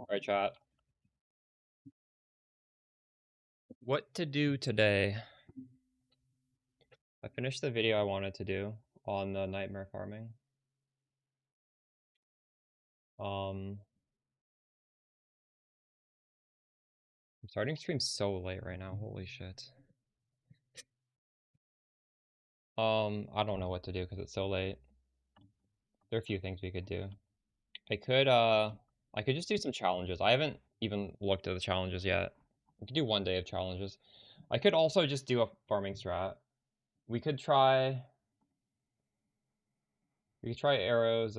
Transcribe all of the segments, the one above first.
Alright, chat. What to do today? I finished the video I wanted to do on the nightmare farming. I'm starting stream so late right now, holy shit. I don't know what to do because it's so late. There are a few things we could do. I could just do some challenges. I haven't even looked at the challenges yet. We could do one day of challenges. I could also just do a farming strat. We could try Arrow's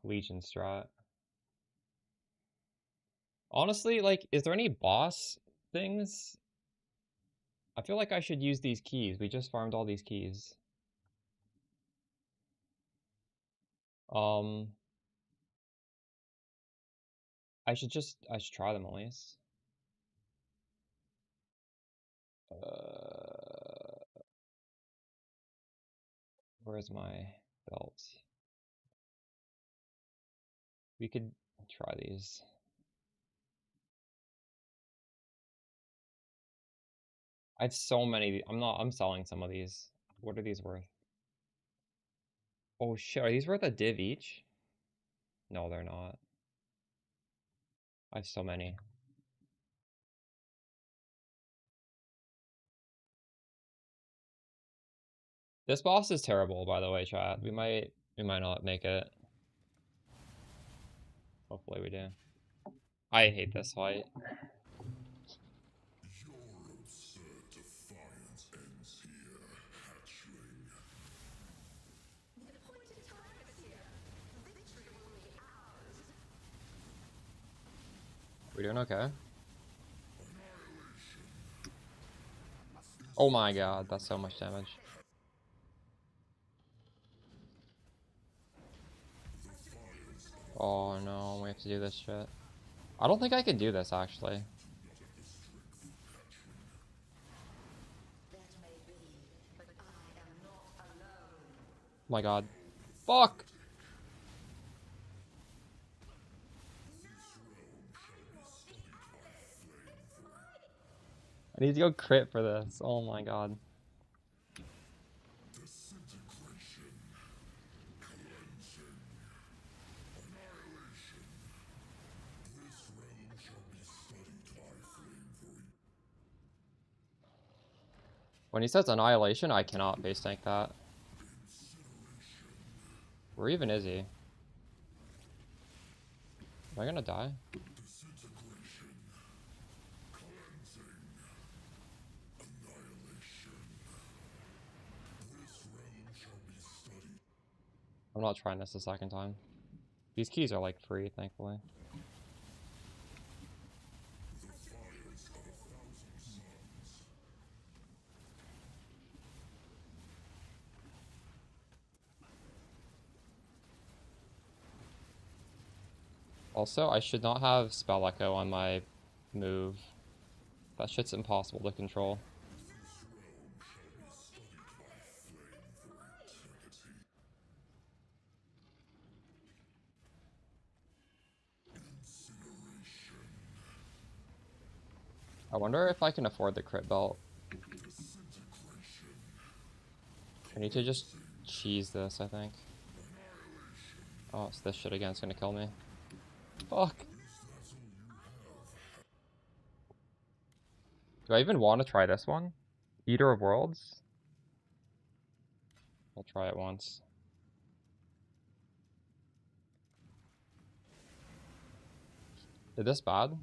Legion strat. Honestly, like, is there any boss things? I feel like I should use these keys. We just farmed all these keys. I should try them at least. Where's my belt? We could try these. I have so many. I'm selling some of these. What are these worth? Oh shit, are these worth a div each? No, they're not. I have so many. This boss is terrible, by the way, chat. We might not make it. Hopefully we do. I hate this fight. We doing okay? Oh my god, that's so much damage. Oh no, we have to do this shit. I don't think I can do this, actually. Oh my god. Fuck! I need to go crit for this. Oh my god. When he says annihilation, I cannot base tank that. Where even is he? Am I gonna die? I'm not trying this a second time. These keys are like free, thankfully. Also, I should not have Spell Echo on my move. That shit's impossible to control. I wonder if I can afford the crit belt. I need to just cheese this, I think. Oh, it's this shit again. It's gonna kill me. Fuck. Do I even want to try this one? Eater of Worlds? I'll try it once. Is this bad?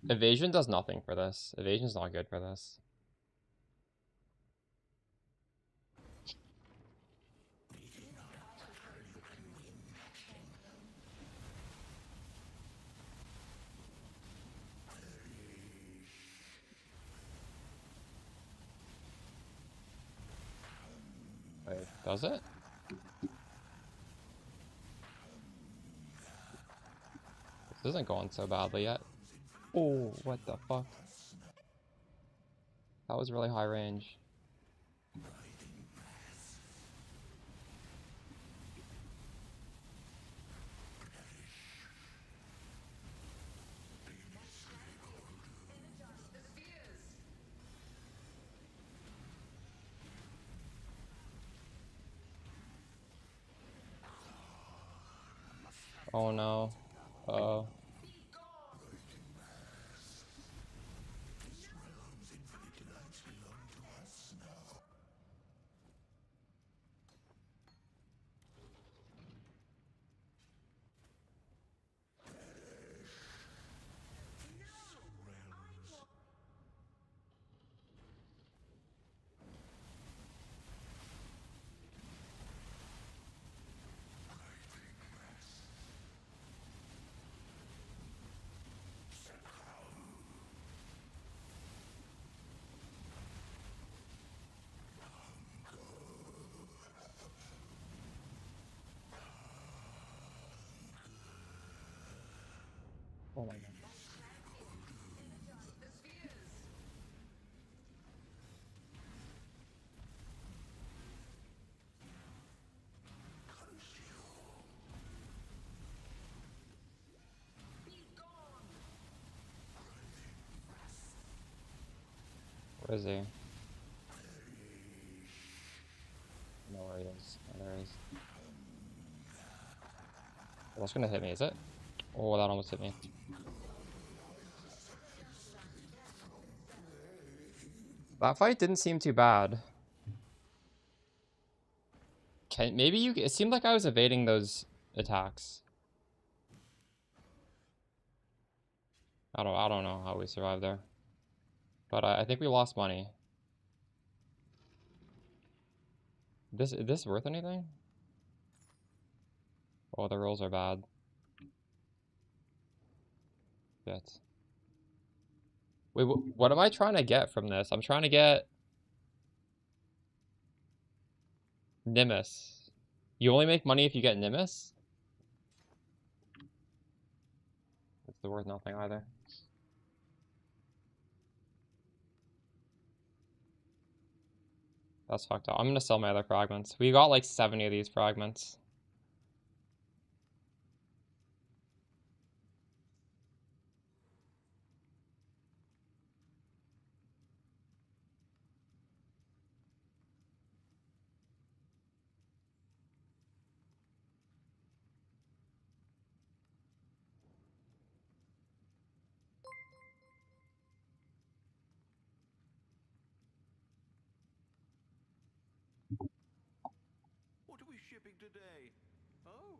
Evasion does nothing for this. Evasion's not good for this. Wait, does it? This isn't going so badly yet. Oh, what the fuck? That was really high range. Oh no. Uh-oh. Oh my god. Where is he? No, where he is. Oh, there he is. Oh, that's gonna hit me, is it? Oh, that almost hit me. That fight didn't seem too bad. Maybe you... It seemed like I was evading those attacks. I don't know how we survived there. But I think we lost money. Is this worth anything? Oh, the rolls are bad. Shit. Wait, what am I trying to get from this? I'm trying to get Nimbus. You only make money if you get Nimbus? It's worth nothing either. That's fucked up. I'm gonna sell my other fragments. We got like 70 of these fragments. What are we shipping today? Oh.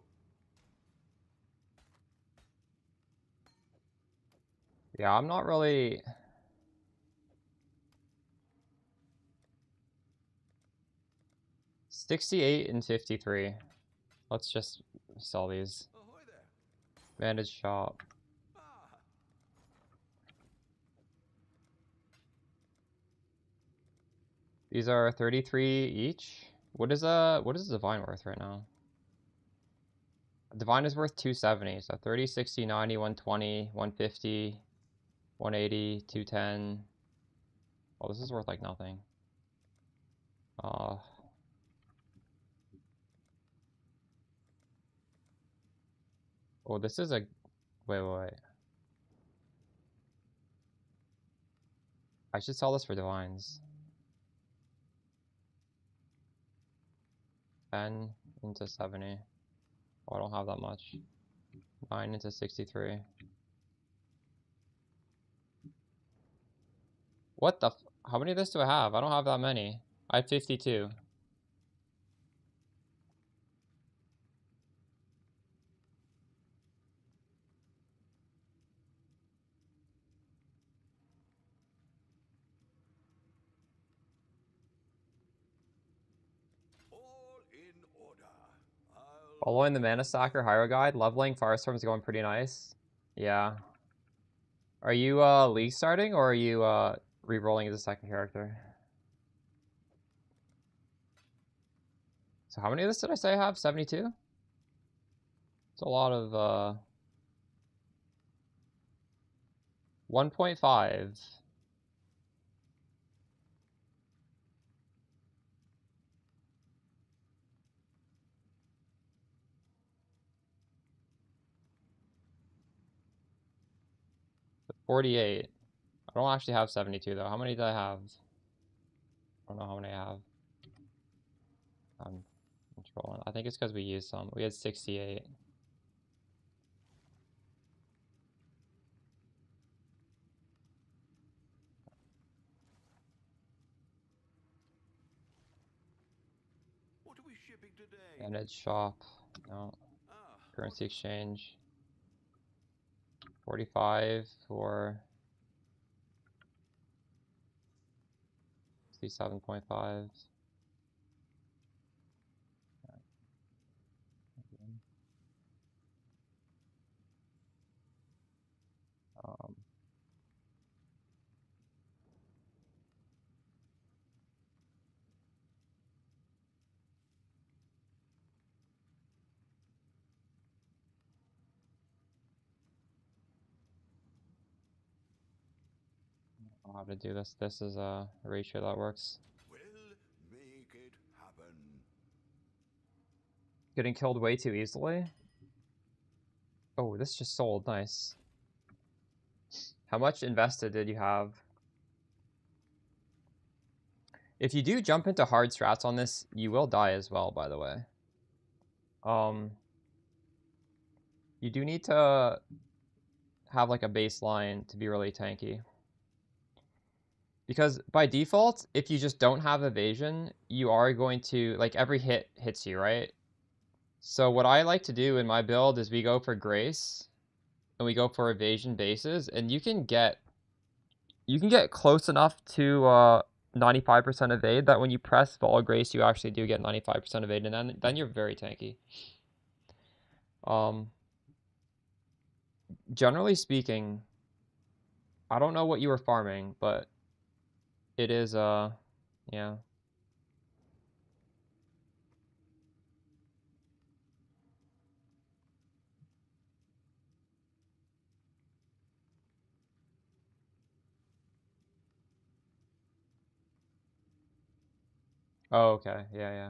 Yeah, I'm not really... 68 and 53. Let's just sell these. Ahoy there. Bandage shop. Ah. These are 33 each. What is Divine worth right now? Divine is worth 270, so 30, 60, 90, 120, 150, 180, 210. Oh, this is worth like nothing. Uh oh, this is a wait. I should sell this for divines. 10 into 70. Oh, I don't have that much. 9 into 63. What the how many of this do I have? I don't have that many. I have 52. All in order. Following the Mana Stacker Hero Guide, leveling Firestorm is going pretty nice. Yeah. Are you League starting or are you re-rolling as a second character? So how many of this did I say I have? 72? It's a lot of 1.5. $48. I don't actually have 72 though. How many do I have? I don't know how many I have. I'm controlling. I think it's because we used some. We had 68. What are we shipping today? Manage shop. No. Ah, Currency exchange. 45 for 67.5. Um, I don't know how to do this. This is a ratio that works. we'll make it happen. Getting killed way too easily. Oh, this just sold. Nice. How much invested did you have? If you do jump into hard strats on this, you will die as well, by the way. You do need to have like a baseline to be really tanky. Because by default, if you just don't have evasion, you are going to, like, every hit hits you, right? So what I like to do in my build is we go for grace and we go for evasion bases, and you can get close enough to 95% evade that when you press Vol Grace, you actually do get 95% evade, and then you're very tanky. Generally speaking, I don't know what you were farming, but it is yeah. Oh, okay. Yeah, yeah.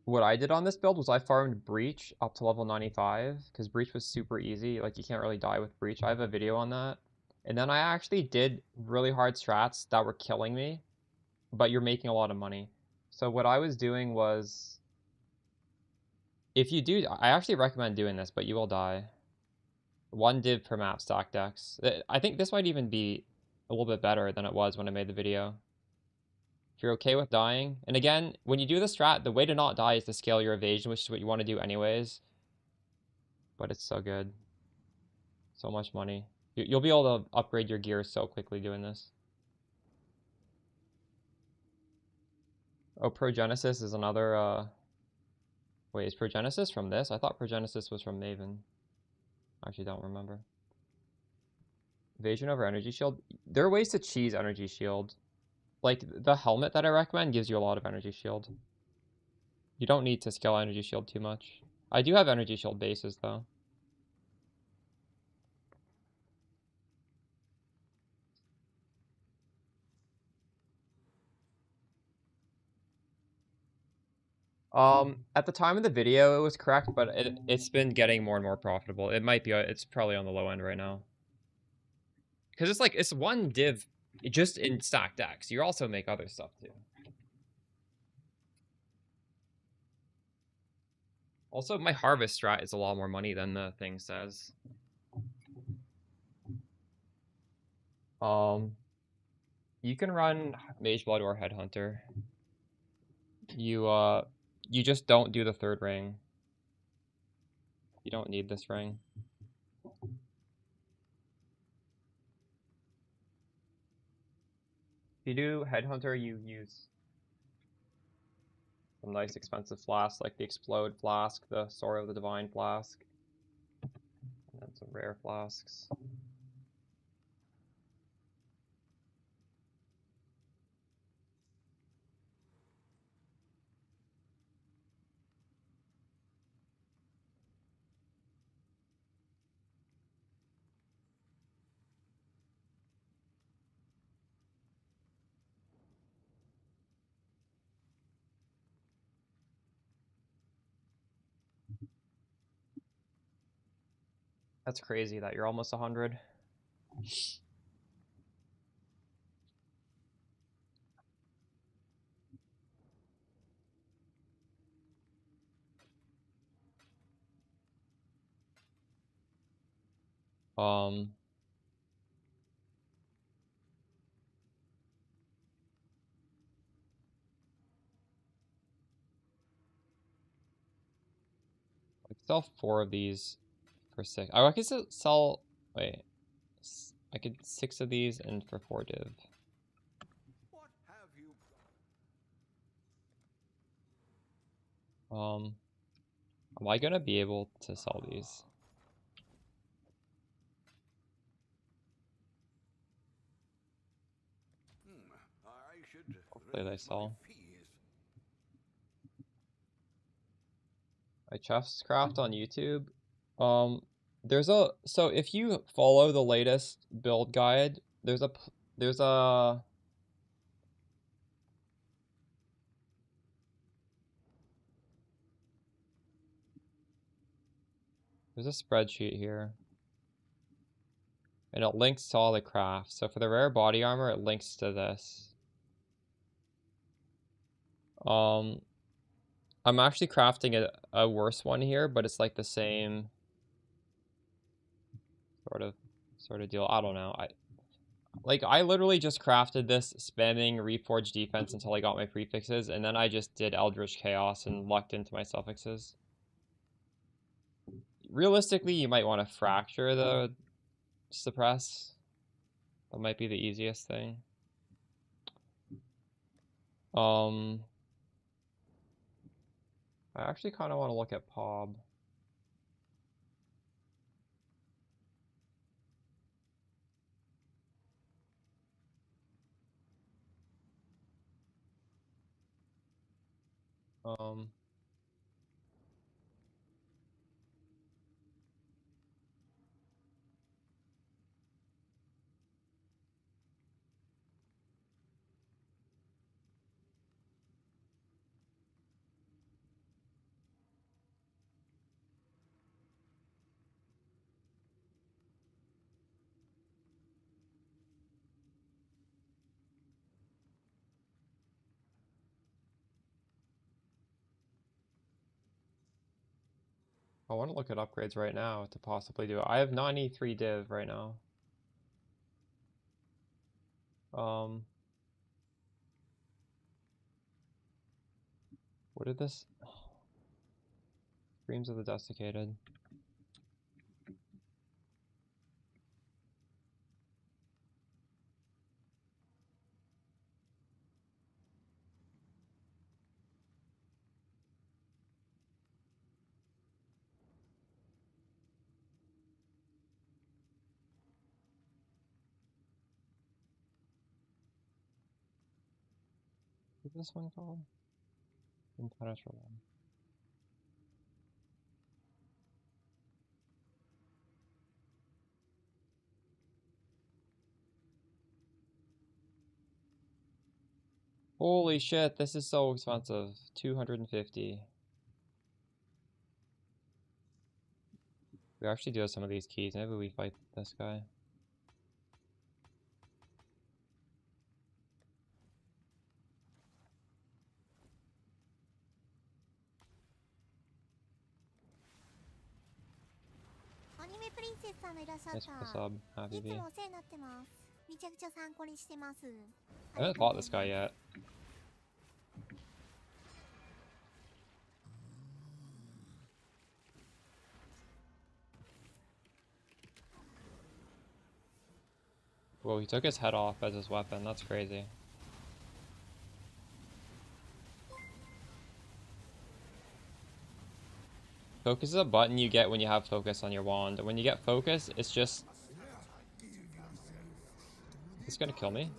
What I did on this build was I farmed Breach up to level 95 because Breach was super easy. Like, you can't really die with Breach. I have a video on that. And then I actually did really hard strats that were killing me, but you're making a lot of money. So what I was doing was, if you do, I actually recommend doing this, but you will die. 1 div per map stock decks. I think this might even be a little bit better than it was when I made the video. If you're okay with dying, and again, when you do the strat, the way to not die is to scale your evasion, which is what you want to do anyways. But it's so good. So much money. You'll be able to upgrade your gear so quickly doing this. Oh, Progenesis is another, wait, is Progenesis from this? I thought Progenesis was from Maven. I actually don't remember. Evasion over Energy Shield. There are ways to cheese Energy Shield. Like, the helmet that I recommend gives you a lot of Energy Shield. You don't need to scale Energy Shield too much. I do have Energy Shield bases, though. At the time of the video, it was correct, but it's been getting more and more profitable. It might be, it's probably on the low end right now. Because it's like, it's 1 div just in stack decks. You also make other stuff too. Also, my harvest strat is a lot more money than the thing says. You can run Mage Blood or Headhunter. You just don't do the 3rd ring. You don't need this ring. If you do Headhunter, you use some nice expensive flasks like the Explode flask, the Sorrow of the Divine flask, and then some rare flasks. That's crazy that you're almost 100. Um, Sell 4 of these for 6. Oh, I could sell. Wait. I could 6 of these and for 4 div. What have you Am I gonna be able to sell these? I should Hopefully they raise my sell. fees. I chestcraft on YouTube. So if you follow the latest build guide, there's a spreadsheet here, and it links to all the crafts. So for the rare body armor, it links to this. I'm actually crafting a worse one here, but it's like the same sort of deal. I don't know. I literally just crafted this spamming Reforged Defense until I got my prefixes, and then I just did Eldritch Chaos and lucked into my suffixes. Realistically, you might want to fracture the suppress. That might be the easiest thing. I actually kind of want to look at POB. Um, I want to look at upgrades right now to possibly do it. I have 93 div right now. What did this? Dreams of the Desiccated. What's this one called? Impenetrable. Holy shit, this is so expensive. 250. We actually do have some of these keys. Maybe we fight this guy. Thanks for the sub, Happy B. I haven't fought this guy yet. Whoa, he took his head off as his weapon. That's crazy. Focus is a button you get when you have focus on your wand. And when you get focus, it's just... It's gonna kill me.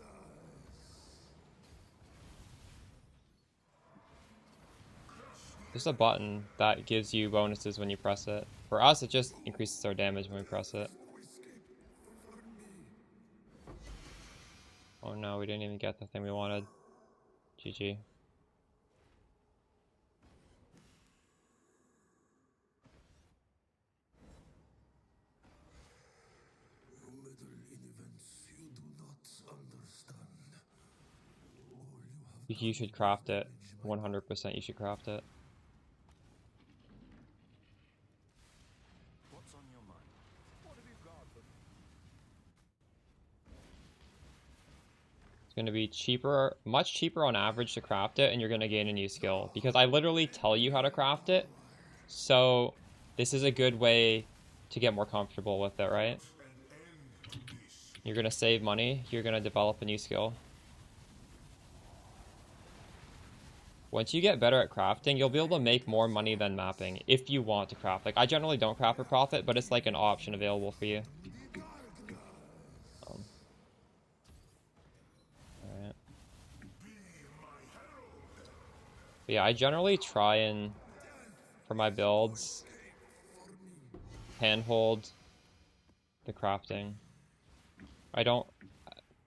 There's a button that gives you bonuses when you press it. For us, it just increases our damage when we press it. Oh no, we didn't even get the thing we wanted. GG. You should craft it. 100% you should craft it. What's on your mind? What have you got? It's going to be cheaper, much cheaper on average to craft it, and you're going to gain a new skill. Because I literally tell you how to craft it. So this is a good way to get more comfortable with it, right? You're gonna save money, you're gonna develop a new skill. Once you get better at crafting, you'll be able to make more money than mapping if you want to craft. Like, I generally don't craft for profit, but it's like an option available for you. Um, Alright. But yeah, I generally try and, for my builds, handhold the crafting. I don't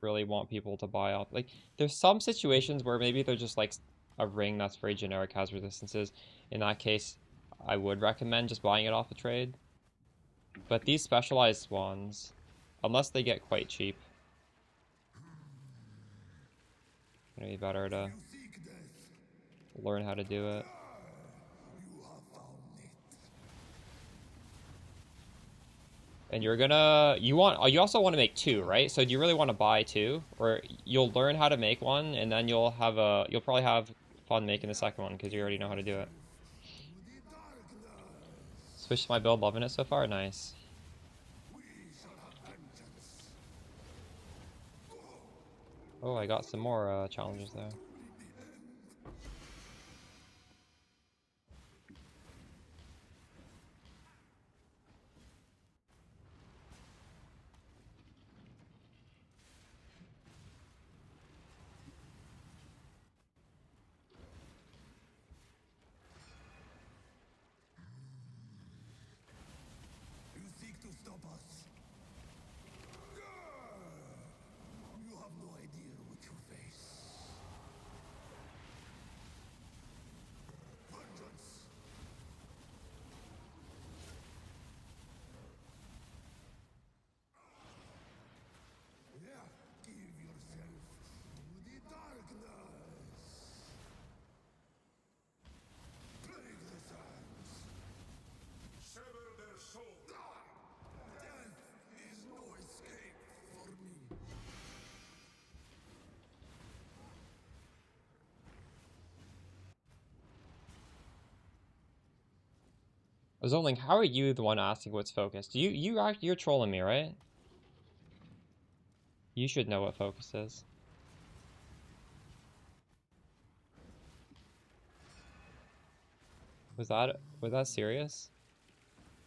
really want people to buy off. Like, there's some situations where maybe they're just like a ring that's very generic, has resistances. In that case, I would recommend just buying it off a trade. But these specialized ones, unless they get quite cheap, gonna be better to learn how to do it. And you also want to make two, right? So do you really want to buy two? Or you'll learn how to make one, and then you'll probably have fun making the second one because you already know how to do it. Switched to my build, loving it so far, nice. Oh, I got some more challenges there. You seek to stop us. You have no idea what you face. Vengeance. Yeah, give yourself to the darkness. Plague the sands. Sever their soul. Death is no escape for me. Zoling, how are you the one asking what's focused? You're trolling me, right? You should know what focus is. Was that serious?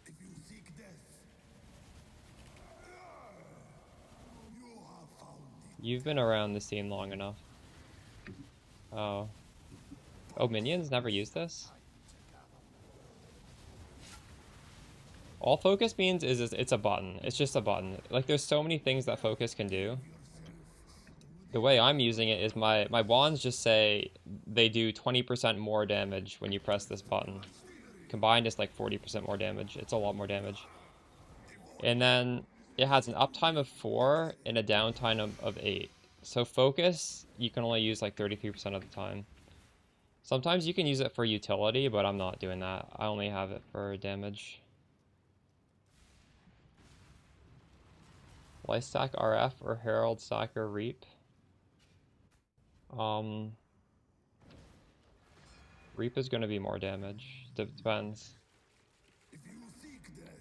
If you seek death, you have found it. You've been around the scene long enough. Oh. Oh, minions never use this? All focus means is it's a button. It's just a button. Like, there's so many things that focus can do. The way I'm using it is my wands just say they do 20% more damage when you press this button. Combined, it's like 40% more damage. It's a lot more damage. And then it has an uptime of 4 and a downtime of 8. So focus, you can only use like 33% of the time. Sometimes you can use it for utility, but I'm not doing that. I only have it for damage. Life stack RF or Herald Stacker Reap. Reap is going to be more damage. Depends. Do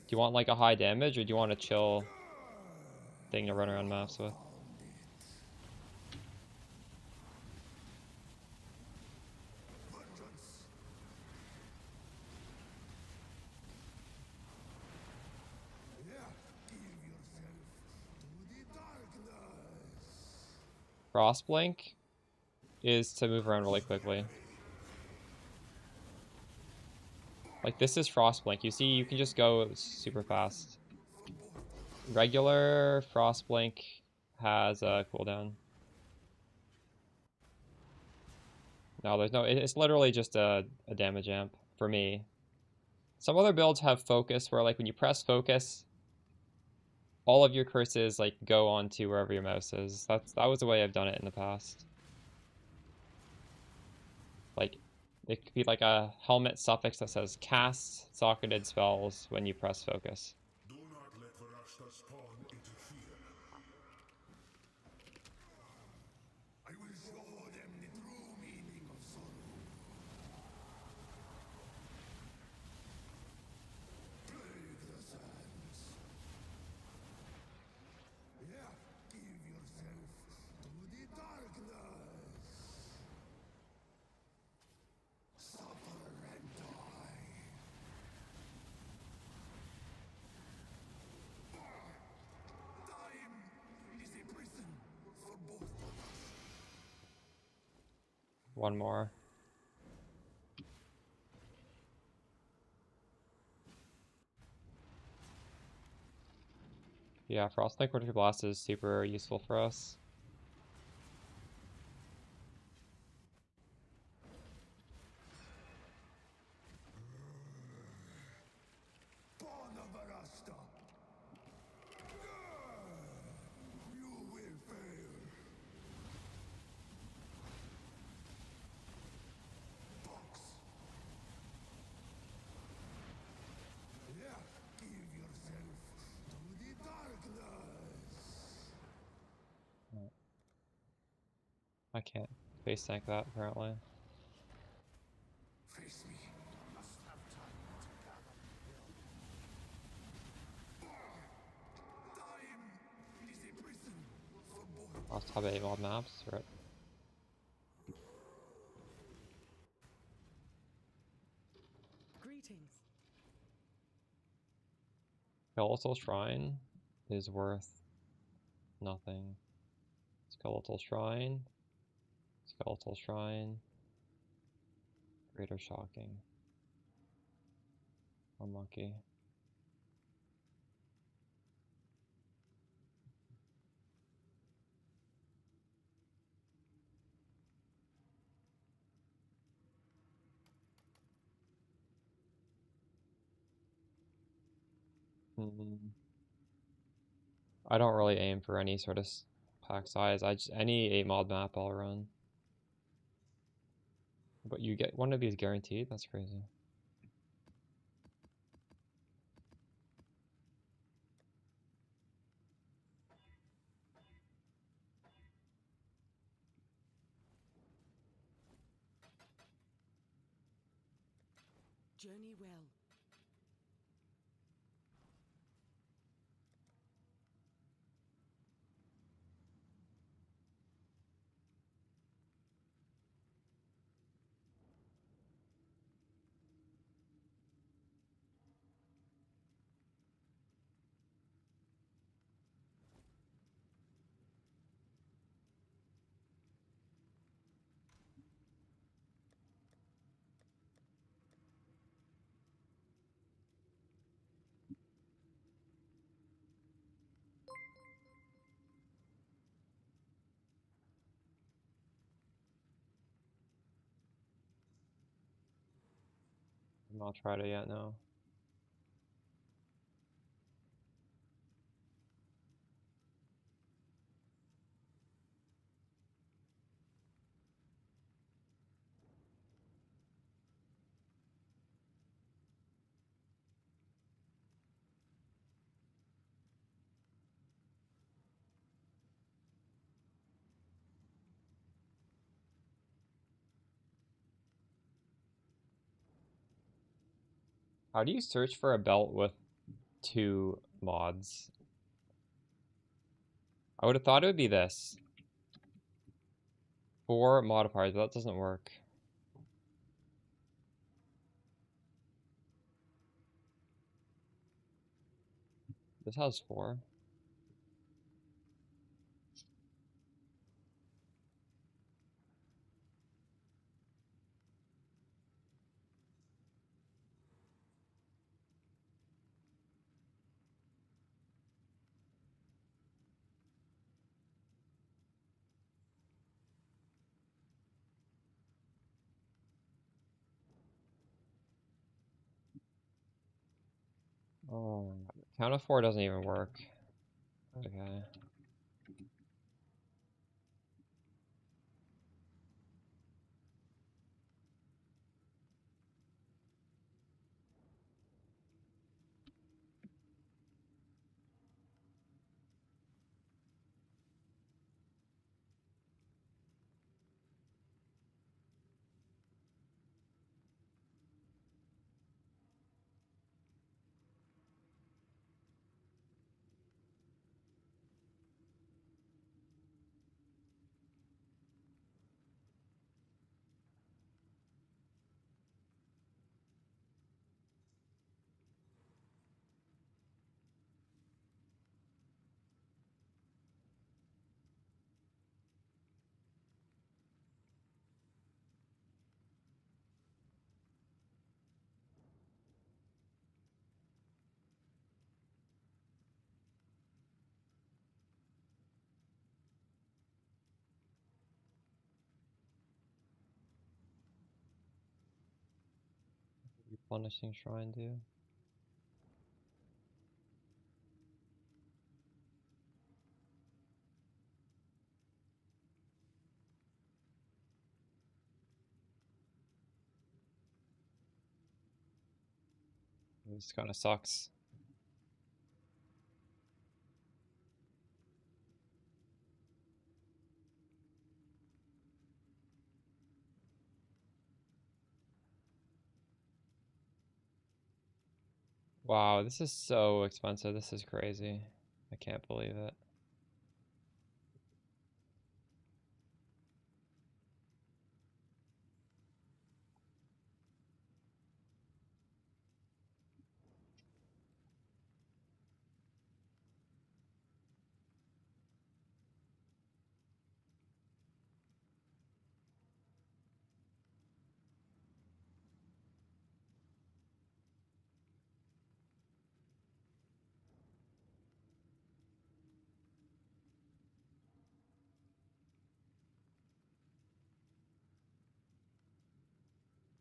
you want like a high damage, or do you want a chill thing to run around maps with? Frostblink is to move around really quickly. Like, this is Frostblink. You see, you can just go super fast. Regular Frostblink has a cooldown. No, there's no... It's literally just a damage amp for me. Some other builds have focus, where like when you press focus, all of your curses like go on to wherever your mouse is. That was the way I've done it in the past. Like, it could be like a helmet suffix that says cast socketed spells when you press focus. Do not let Varashta's spawn interfere. I will show them the true meaning of sorrow. One more. Yeah, Frost Liquidity Blast is super useful for us. I can't face tank that apparently. Face me. Must have time to gather. Time is a prison for boys. Last have 8 mod maps, right? Greetings. Skeletal Shrine is worth nothing. Skeletal Shrine. Skeletal Shrine. Greater Shocking. A monkey. I don't really aim for any sort of pack size. Any 8 mod map I'll run. But you get one of these guaranteed? That's crazy. Journey well. I've not tried it yet, no. How do you search for a belt with 2 mods? I would have thought it would be this. 4 modifiers, but that doesn't work. This has 4. Oh, count of 4 doesn't even work. Okay. Replenishing Shrine do? This kind of sucks. Wow, this is so expensive. This is crazy. I can't believe it.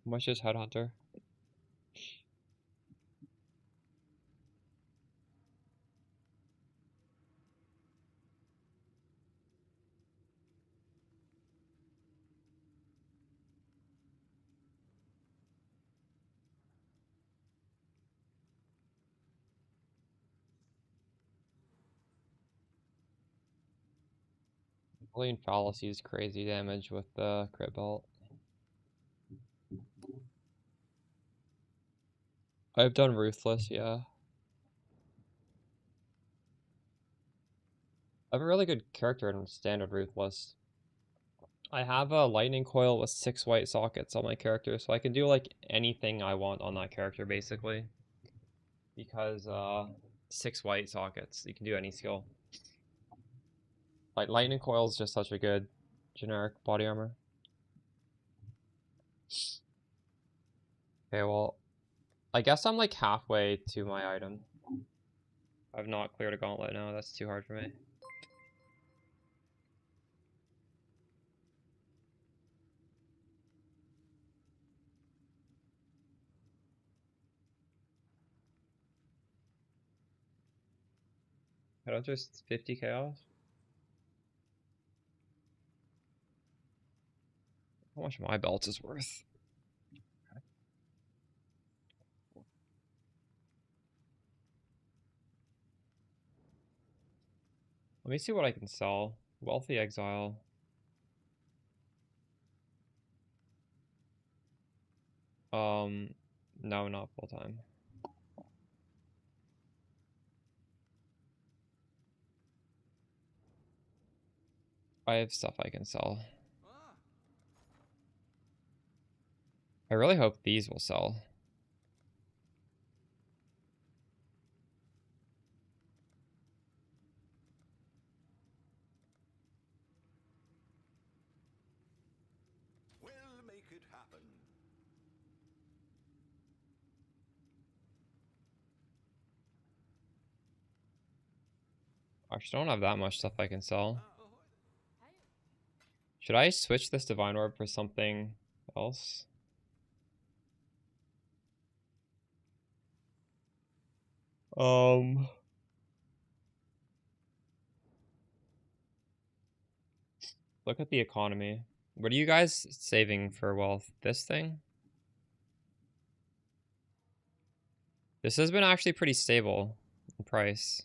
How much is Headhunter? Alien Fallacy is crazy damage with the crit belt. I've done Ruthless, yeah. I have a really good character in standard Ruthless. I have a lightning coil with 6 white sockets on my character, so I can do like anything I want on that character basically. Because 6 white sockets, you can do any skill. Like lightning coil is just such a good generic body armor. Okay, well, I guess I'm like halfway to my item. I've not cleared a gauntlet now, that's too hard for me. I don't just 50k off? How much my belt is worth? Let me see what I can sell. Wealthy Exile. No, not full time. I have stuff I can sell. Ah, I really hope these will sell. we'll make it happen. I actually don't have that much stuff I can sell. Ahoy. Should I switch this Divine Orb for something else? Look at the economy. What are you guys saving for wealth? This thing? This has been actually pretty stable in price.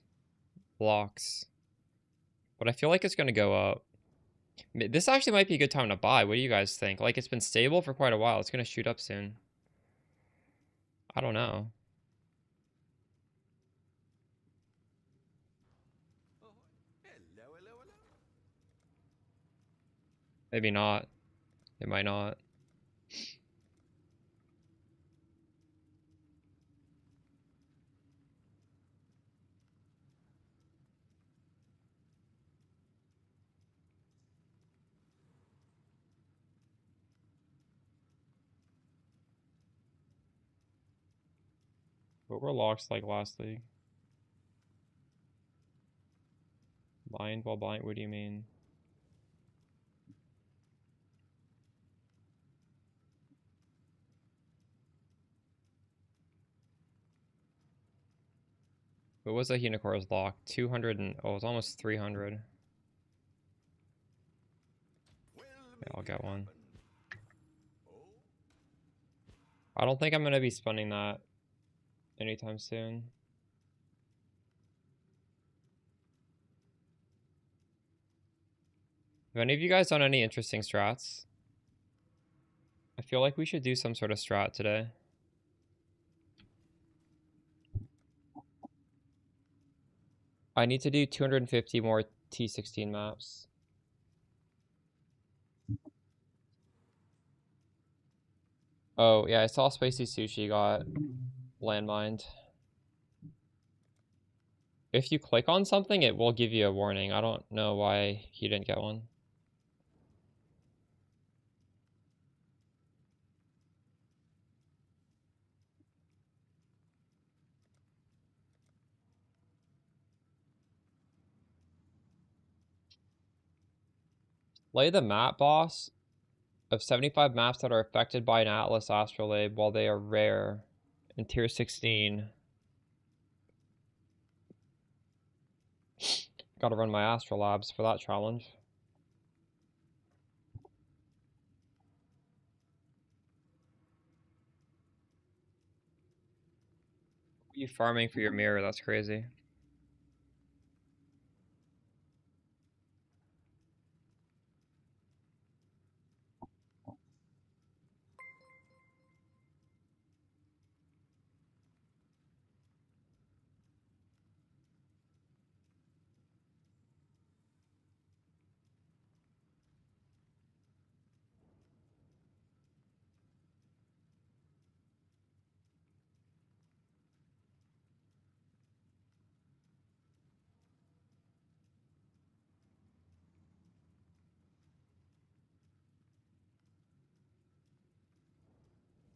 Blocks. But I feel like it's going to go up. This actually might be a good time to buy. What do you guys think? Like, it's been stable for quite a while. It's going to shoot up soon. I don't know. Ahoy. Hello, hello, hello. Maybe not. It might not. What were locks like last league? Blind while blind? What do you mean? What was a Hinocor's lock? 200 and... Oh, it's almost 300. We'll Yeah, I'll make get it one. happen. Oh, I don't think I'm gonna be spending that anytime soon. Have any of you guys done any interesting strats? I feel like we should do some sort of strat today. I need to do 250 more T16 maps. Oh, yeah, I saw Spicy Sushi got landmined. If you click on something, it will give you a warning. I don't know why he didn't get one. Play the map boss of 75 maps that are affected by an Atlas Astrolabe while they are rare in tier 16. Gotta run my Astrolabs for that challenge. You farming for your mirror, that's crazy.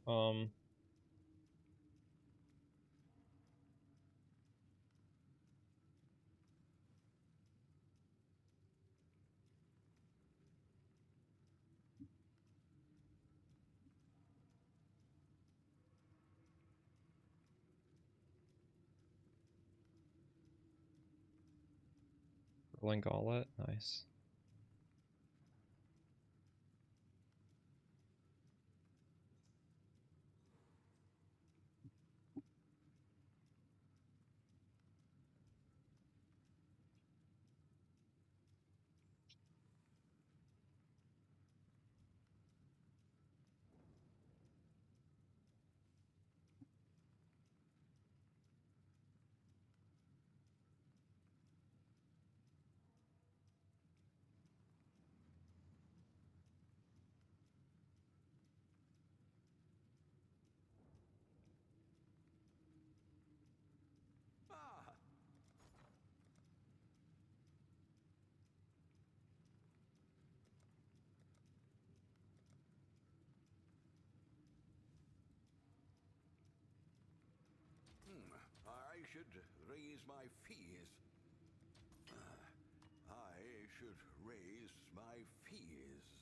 Um, Rolling Gauntlet, nice. ah, I should raise my fees. I should raise my fees.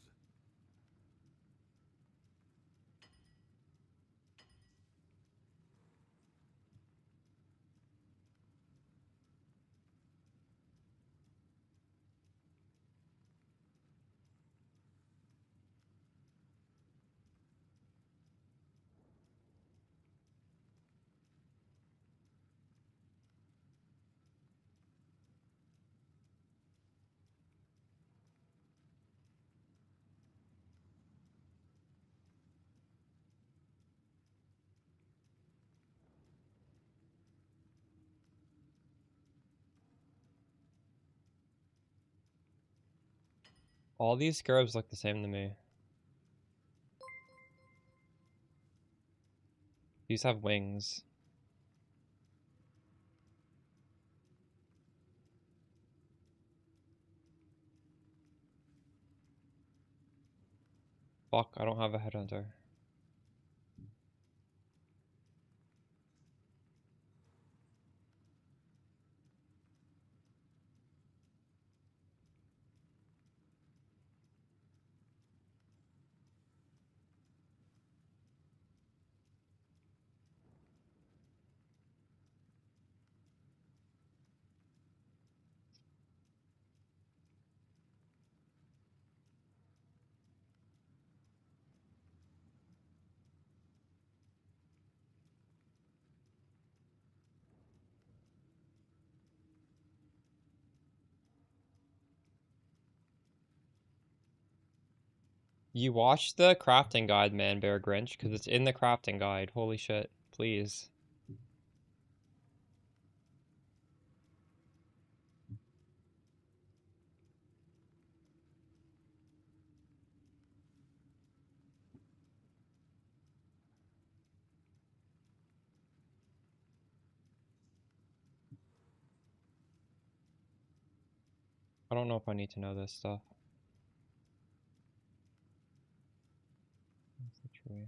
All these scarabs look the same to me. These have wings. Fuck, I don't have a headhunter. You watch the crafting guide, man, Bear Grinch, because it's in the crafting guide. Holy shit. Please. I don't know if I need to know this stuff. What's the tree?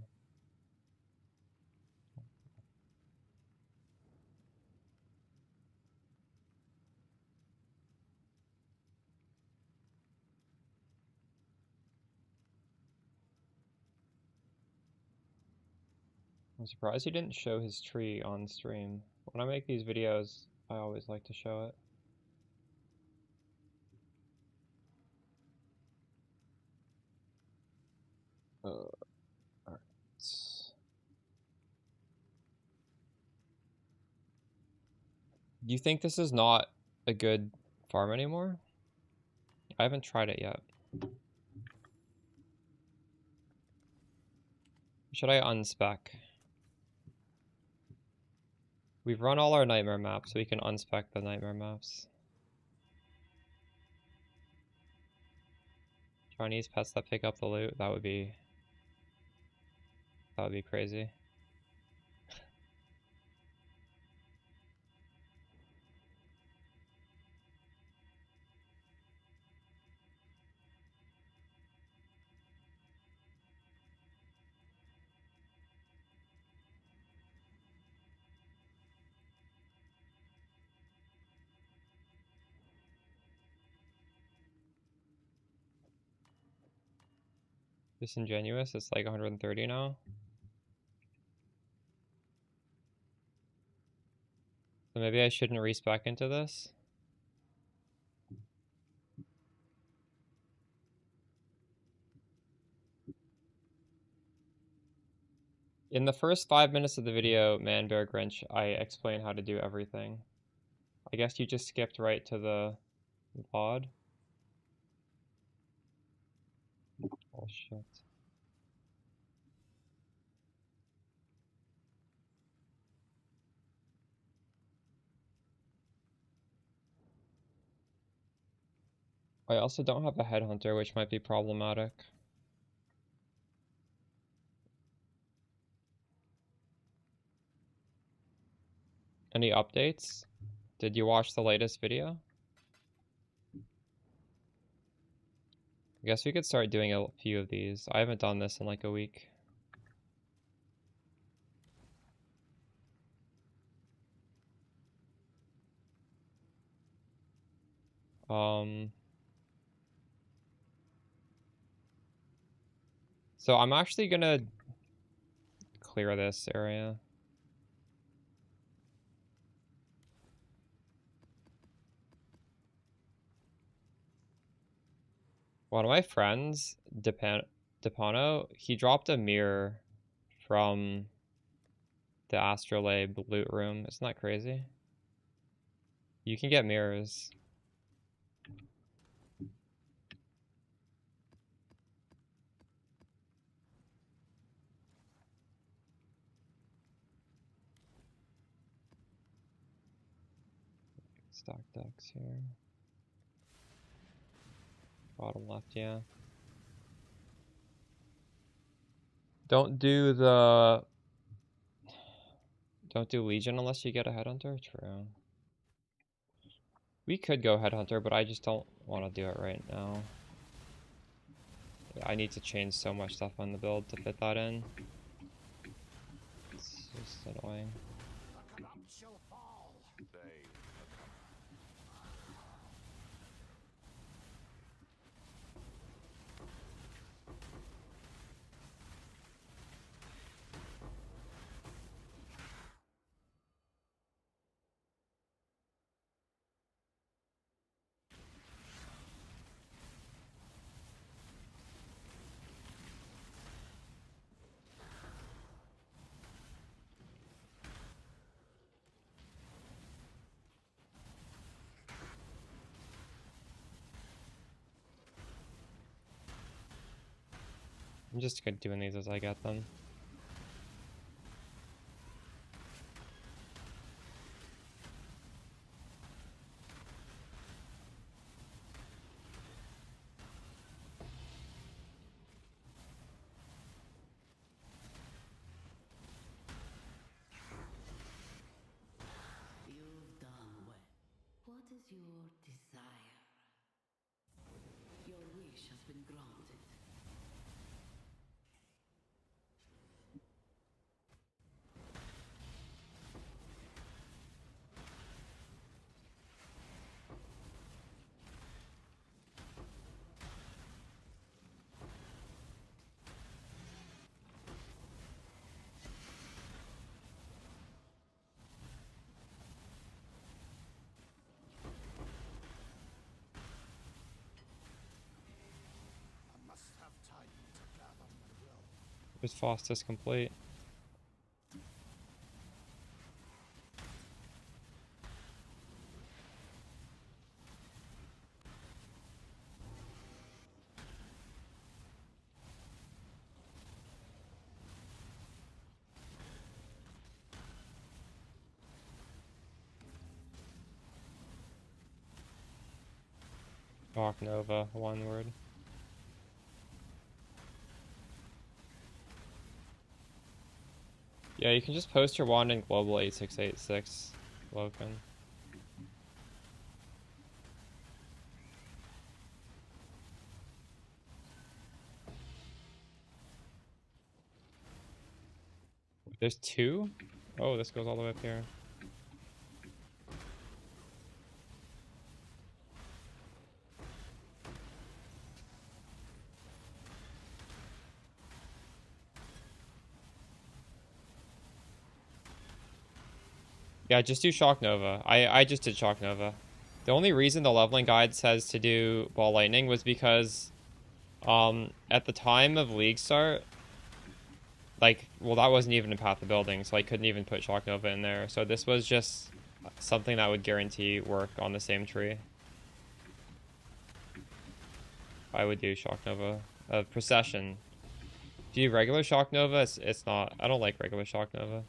I'm surprised he didn't show his tree on stream. When I make these videos, I always like to show it. Alright. Do you think this is not a good farm anymore? I haven't tried it yet. Should I unspec? We've run all our nightmare maps, so we can unspec the nightmare maps. Chinese pets that pick up the loot, that would be crazy. Disingenuous, it's like 130 now. So maybe I shouldn't respec into this. In the first 5 minutes of the video, Man Bear Grinch, I explain how to do everything. I guess you just skipped right to the VOD. Oh shit. I also don't have a headhunter, which might be problematic. Any updates? Did you watch the latest video? I guess we could start doing a few of these. I haven't done this in like a week. So I'm actually gonna clear this area. One of my friends, Depano, he dropped a mirror from the Astrolabe loot room. Isn't that crazy? You can get mirrors. Stock decks here. Bottom left, yeah. Don't do Legion unless you get a Headhunter? True. We could go Headhunter, but I just don't want to do it right now. Yeah, I need to change so much stuff on the build to fit that in. It's just annoying. I'm just doing these as I get them. You've done well. What is your desire? Your wish has been granted. I must have time to gather my will. Is fastest complete? SHOCKNOVA, one word. Yeah, you can just post your wand in global 8686, Loken. There's two? Oh, this goes all the way up here. Yeah, just do SHOCKNOVA. I just did SHOCKNOVA. The only reason the leveling guide says to do Ball Lightning was because at the time of League start, like, well, that wasn't even in Path of Building, so I couldn't even put SHOCKNOVA in there. So this was just something that would guarantee work on the same tree. I would do SHOCKNOVA. Procession. Do you do regular SHOCKNOVA? It's not. I don't like regular SHOCKNOVA.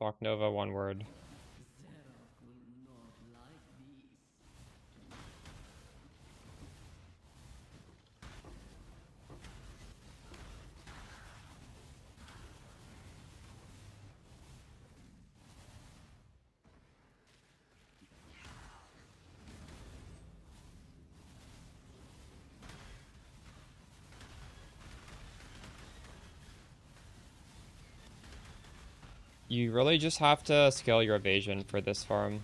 SHOCKNOVA, one word. Zerok will not like these. You really just have to scale your evasion for this farm.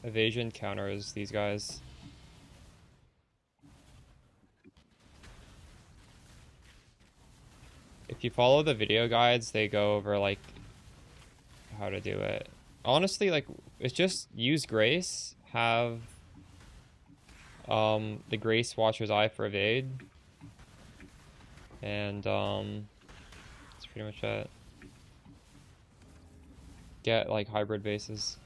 Evasion counters these guys. If you follow the video guides, they go over, like, how to do it. Honestly, like, it's just use Grace, have the Grace Watcher's Eye for evade, and that's pretty much it. Get, like, hybrid bases.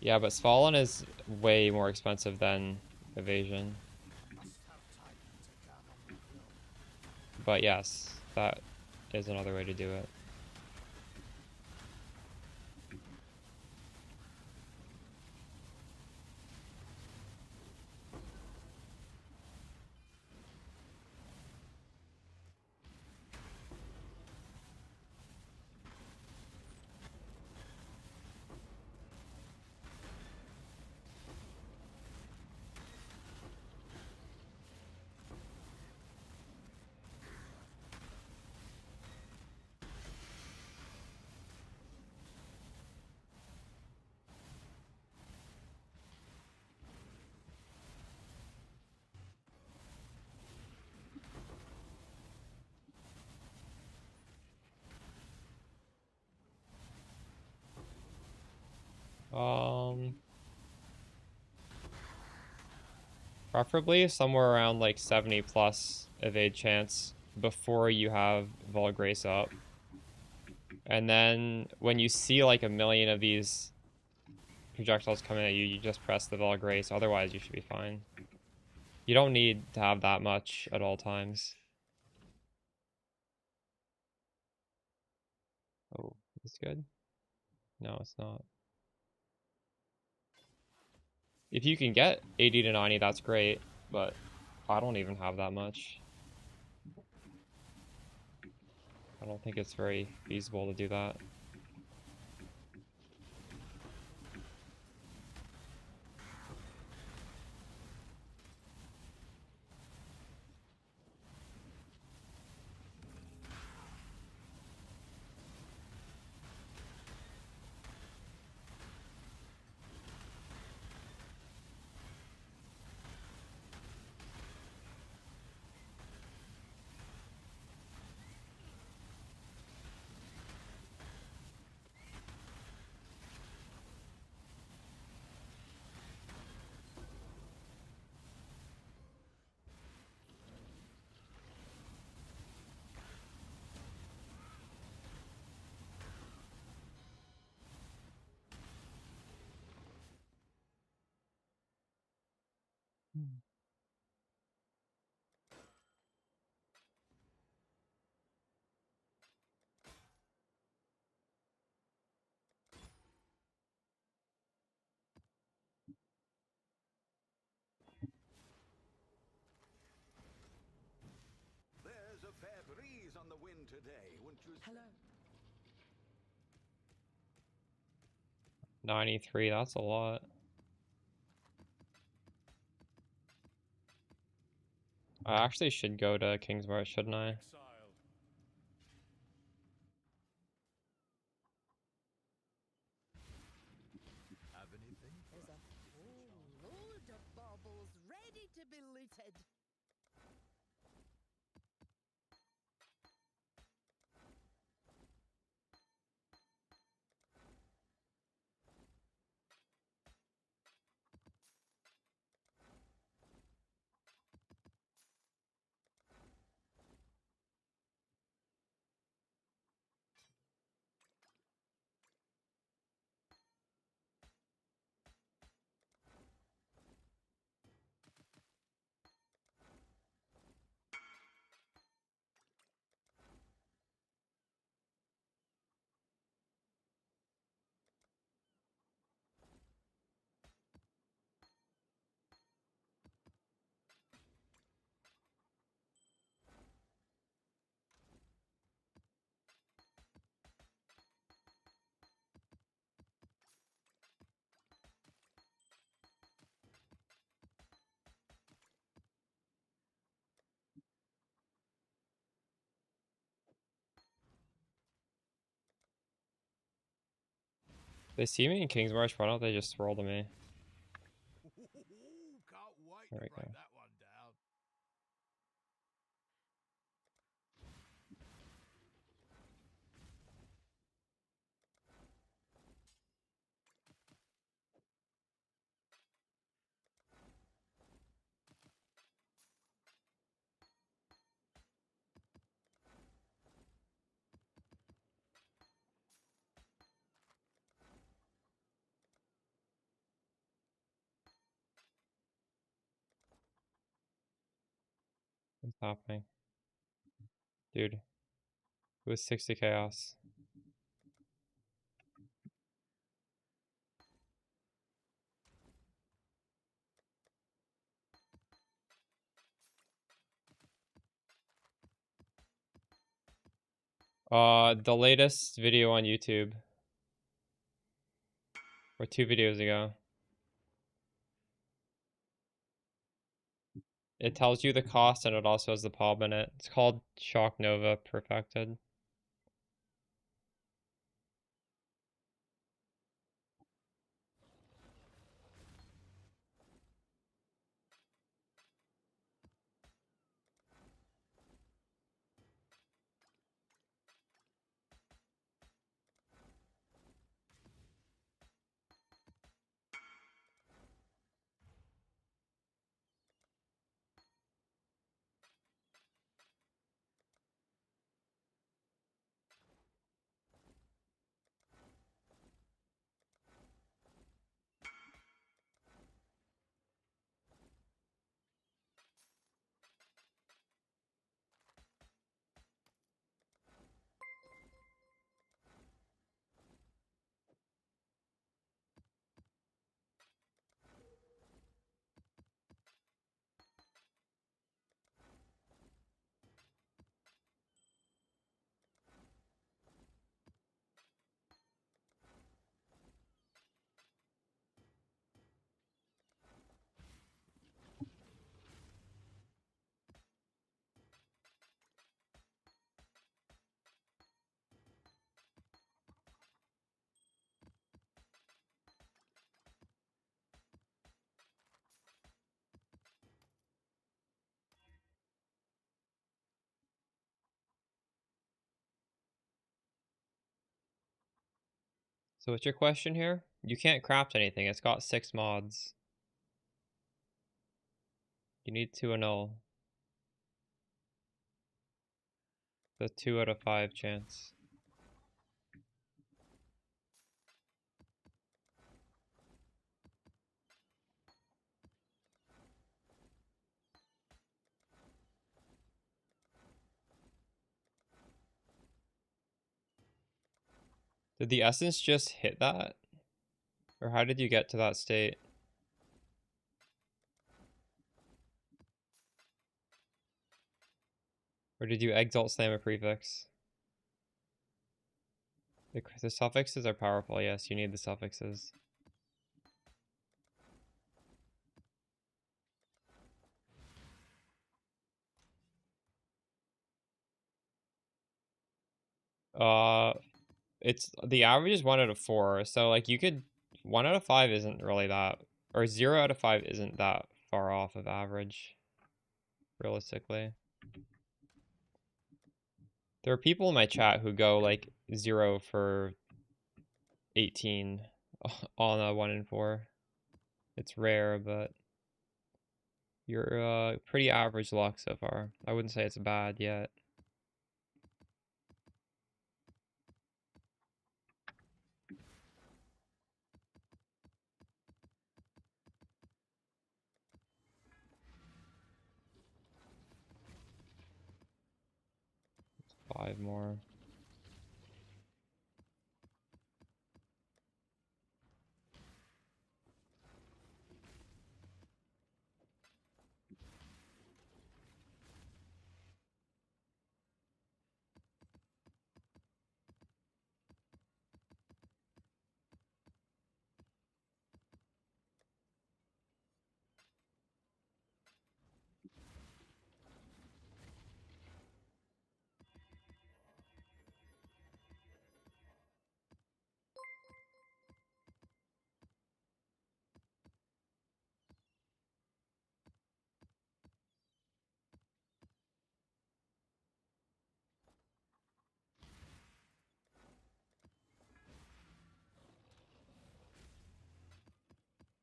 Yeah, but Svalin is way more expensive than evasion. But yes, that is another way to do it. Preferably somewhere around like 70 plus evade chance before you have Vol Grace up. And then when you see like a million of these projectiles coming at you, you just press the Vol Grace. Otherwise, you should be fine. You don't need to have that much at all times. Oh, is this good? No, it's not. If you can get 80 to 90, that's great, but I don't even have that much. I don't think it's very feasible to do that. There's a fair breeze on the wind today, wouldn't you say? Hello. 93, that's a lot. I actually should go to Kingsmore, shouldn't I? Have anything? There's a whole load of baubles ready to be looted. They see me in Kingsmarsh, why don't they just swirl to me? Can't wait There to we break go. that one down. What's happening? Dude, it was 60 chaos. The latest video on YouTube, or 2 videos ago. It tells you the cost and it also has the pub in it. It's called SHOCKNOVA Perfected. So what's your question here? You can't craft anything. It's got 6 mods. You need to annul. The 2 out of 5 chance. Did the essence just hit that? Or how did you get to that state? Or did you exalt slam a prefix? The suffixes are powerful, yes, you need the suffixes. It's the average is 1 out of 4, so like you could 1 out of 5 isn't really that, or 0 out of 5 isn't that far off of average, realistically. There are people in my chat who go like 0 for 18 on a 1 in 4. It's rare, but you're pretty average luck so far. I wouldn't say it's bad yet. Five more.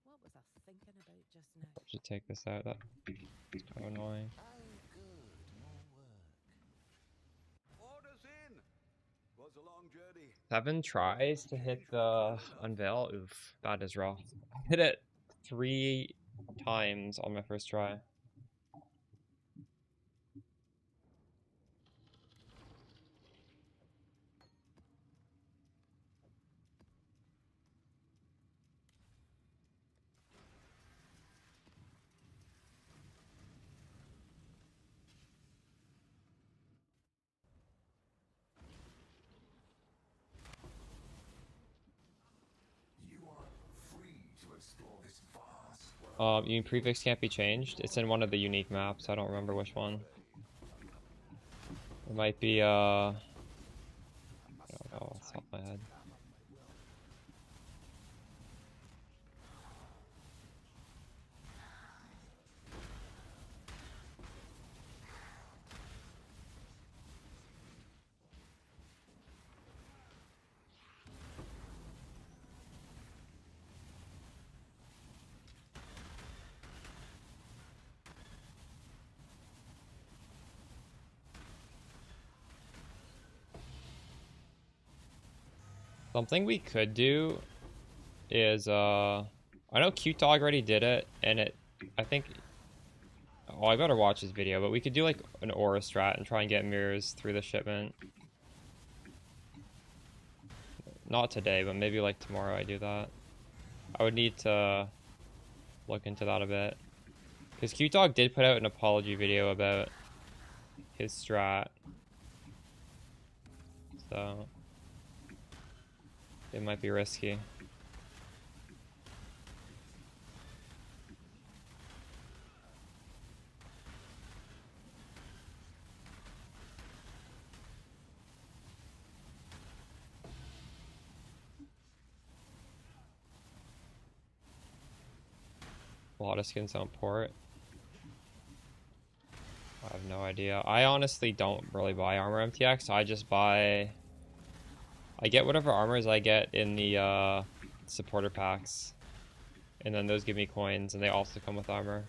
What was I thinking about just now? Should take this out. That's kind of annoying. Oh, good. More work. Orders in. Was a long journey. 7 tries to hit the unveil. Oof, that is rough. I hit it 3 times on my first try. Unique prefix can't be changed. It's in one of the unique maps. I don't remember which one. It might be, I don't know, off the top of my head. Something we could do is, I know Cute Dog already did it, and I think, oh, I better watch this video, but we could do like an aura strat and try and get mirrors through the shipment. Not today, but maybe like tomorrow I do that. I would need to look into that a bit. Because Cute Dog did put out an apology video about his strat. So it might be risky. A lot of skins don't port. I have no idea. I honestly don't really buy armor MTX. I just buy I get whatever armors I get in the supporter packs. And then those give me coins, and they also come with armor.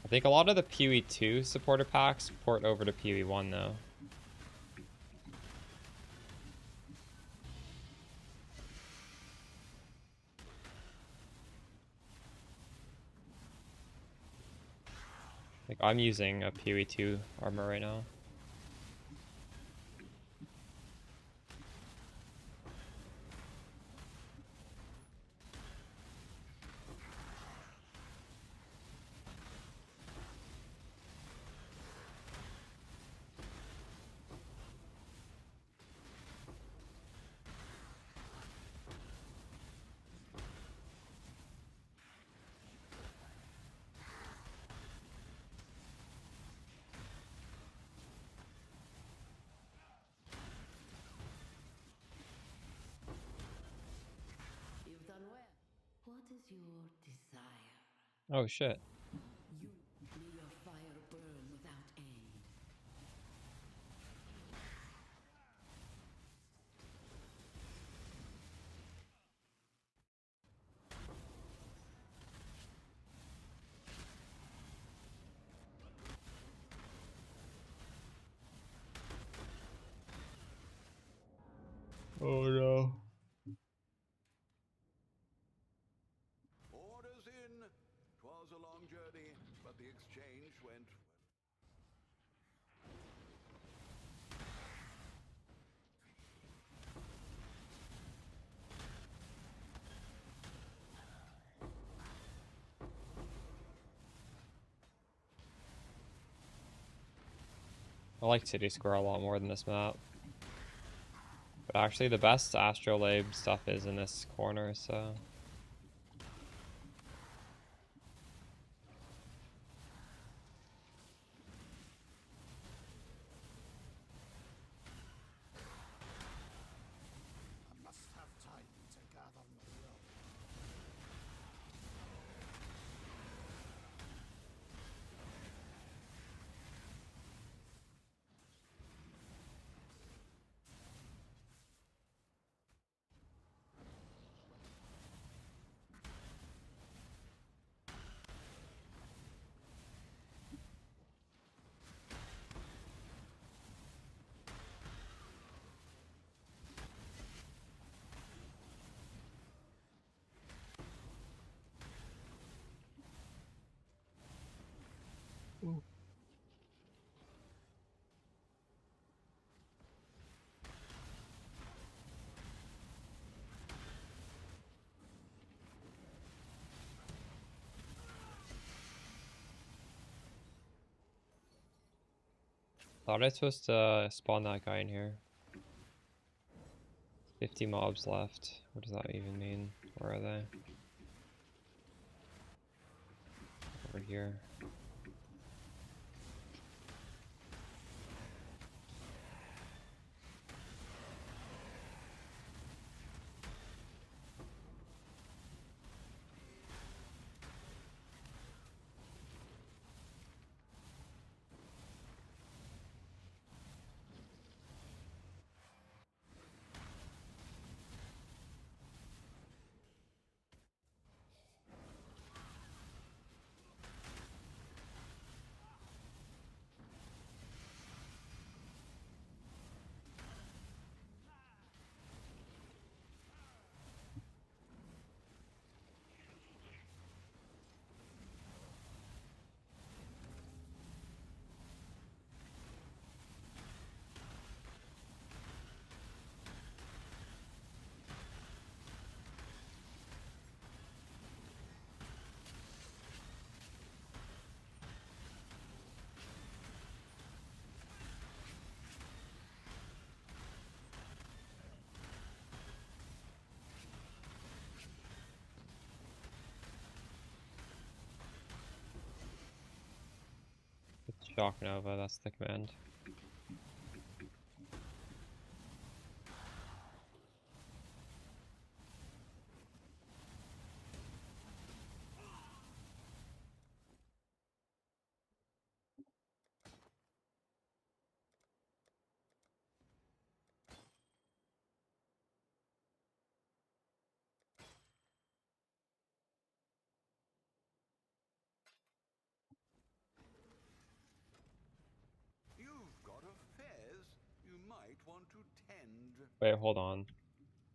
I think a lot of the PoE 2 supporter packs port over to PoE 1 though. Like, I'm using a PoE 2 armor right now. You've done well. What is your desire? Oh shit. You may your fire burn without end. Oh no. Orders in. 'Twas a long journey, but the exchange went. I like City Square a lot more than this map. But actually the best astrolabe stuff is in this corner, so... I must have time to gather my will. Thought I was supposed to spawn that guy in here. 50 mobs left. What does that even mean? Where are they? Over here. It's SHOCKNOVA, that's the command. want to tend. Wait, hold on.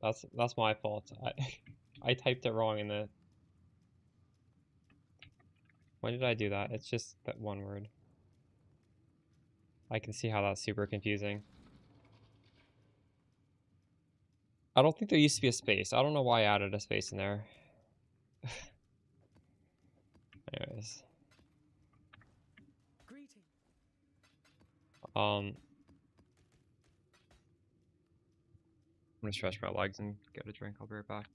That's my fault. I typed it wrong in the... When did I do that? It's just that one word. I can see how that's super confusing. I don't think there used to be a space. I don't know why I added a space in there. Anyways. Greeting. I'm gonna stretch my legs and get a drink. I'll be right back.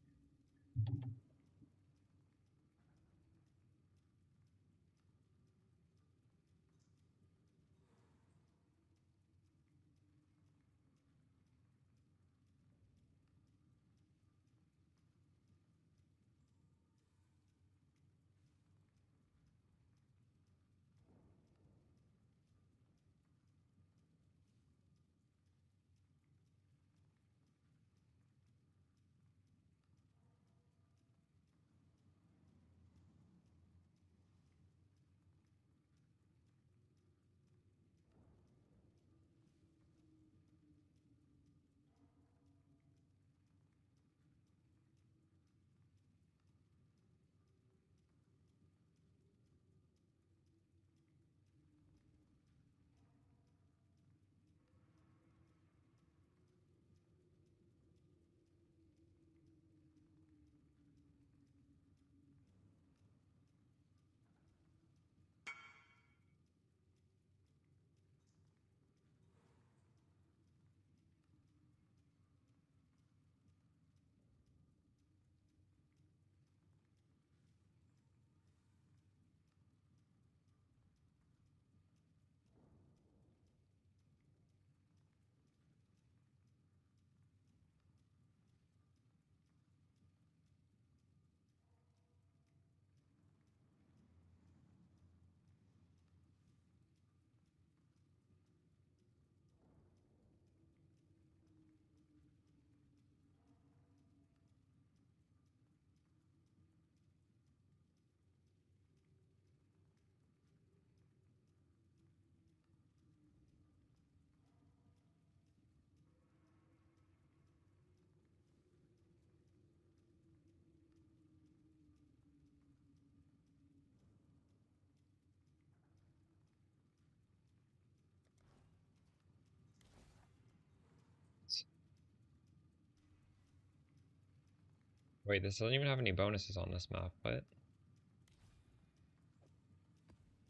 Wait, this doesn't even have any bonuses on this map. What?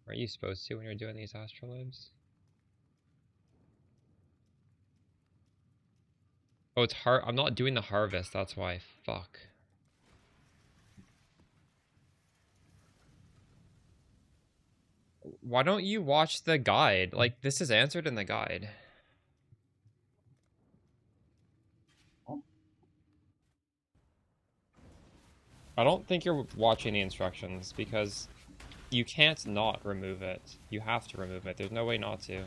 Aren't you supposed to when you're doing these astrolabes? Oh, it's I'm not doing the harvest, that's why. Fuck. Why don't you watch the guide? Like, this is answered in the guide. I don't think you're watching the instructions because you can't not remove it. You have to remove it. There's no way not to.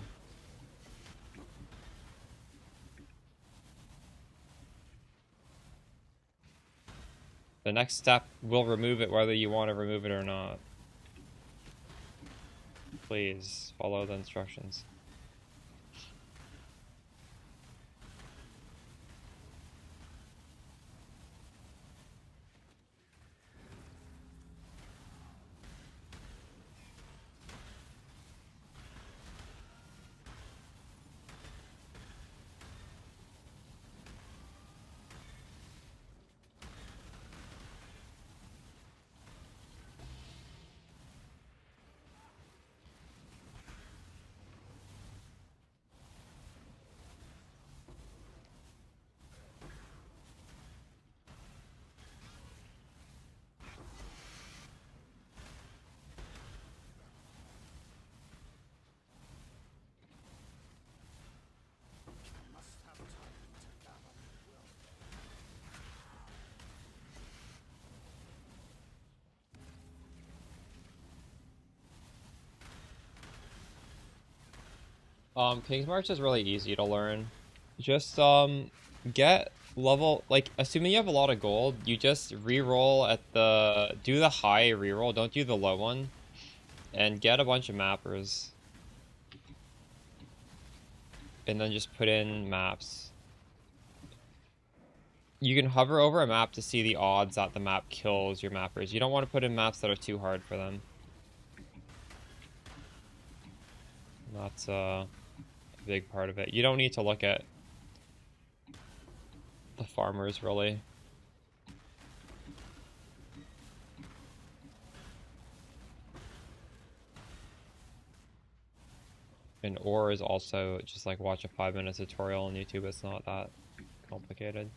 The next step will remove it whether you want to remove it or not. Please follow the instructions. Must have time to gather my will. King's March is really easy to learn. Just get level, like, assuming you have a lot of gold, you just re-roll at do the high re-roll, don't do the low one, and get a bunch of mappers. and then just put in maps. You can hover over a map to see the odds that the map kills your mappers. You don't want to put in maps that are too hard for them. That's a big part of it. You don't need to look at the farmers, really. And ore is also just like watch a 5-minute tutorial on YouTube. It's not that complicated.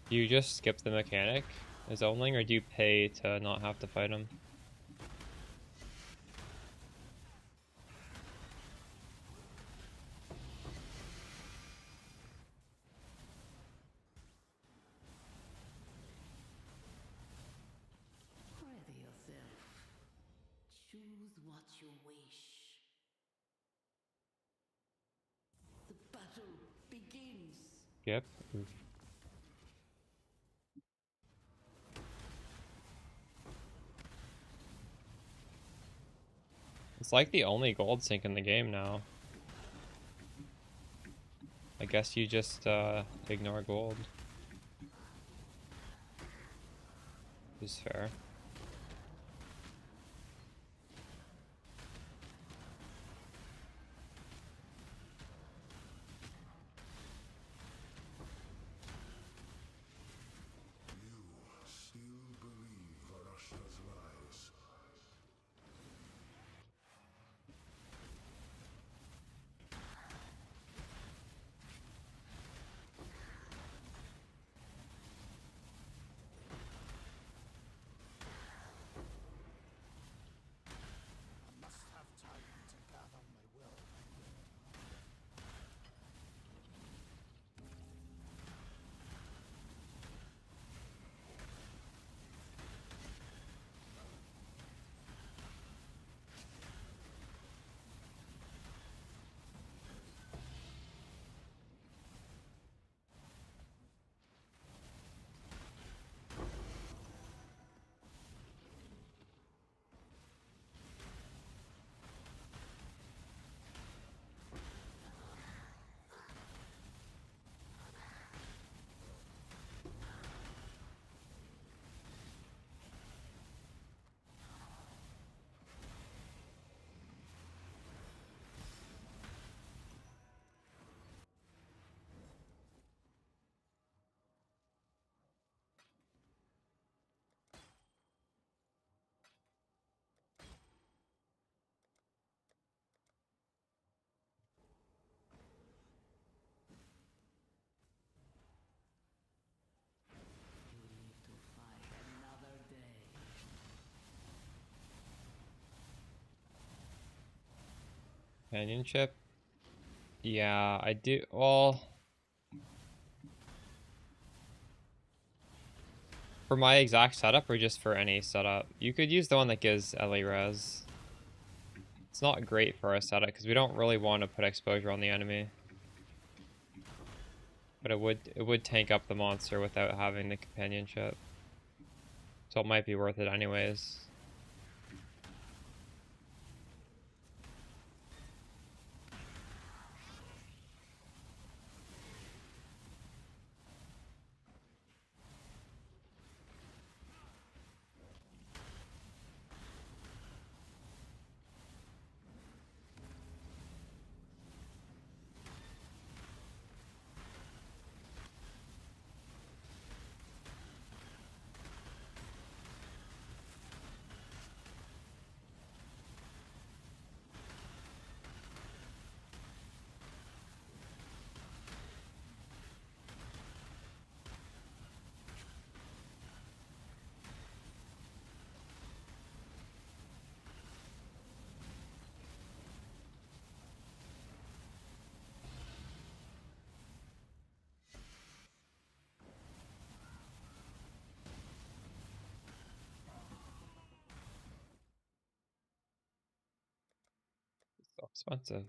Do you just skip the mechanic as zoning, or do you pay to not have to fight him? Ready yourself. Choose what you wish. The battle begins. Skip? Oof. It's like the only gold sink in the game now. I guess you just ignore gold. Is fair. You still believe Varashta's lies. I must have time to gather my will. You live to fight another day. Companionship? Yeah, I do. Well, for my exact setup or just for any setup? You could use the one that gives LA res. It's not great for our setup because we don't really want to put exposure on the enemy. But it would tank up the monster without having the companionship. So it might be worth it anyways. So expensive.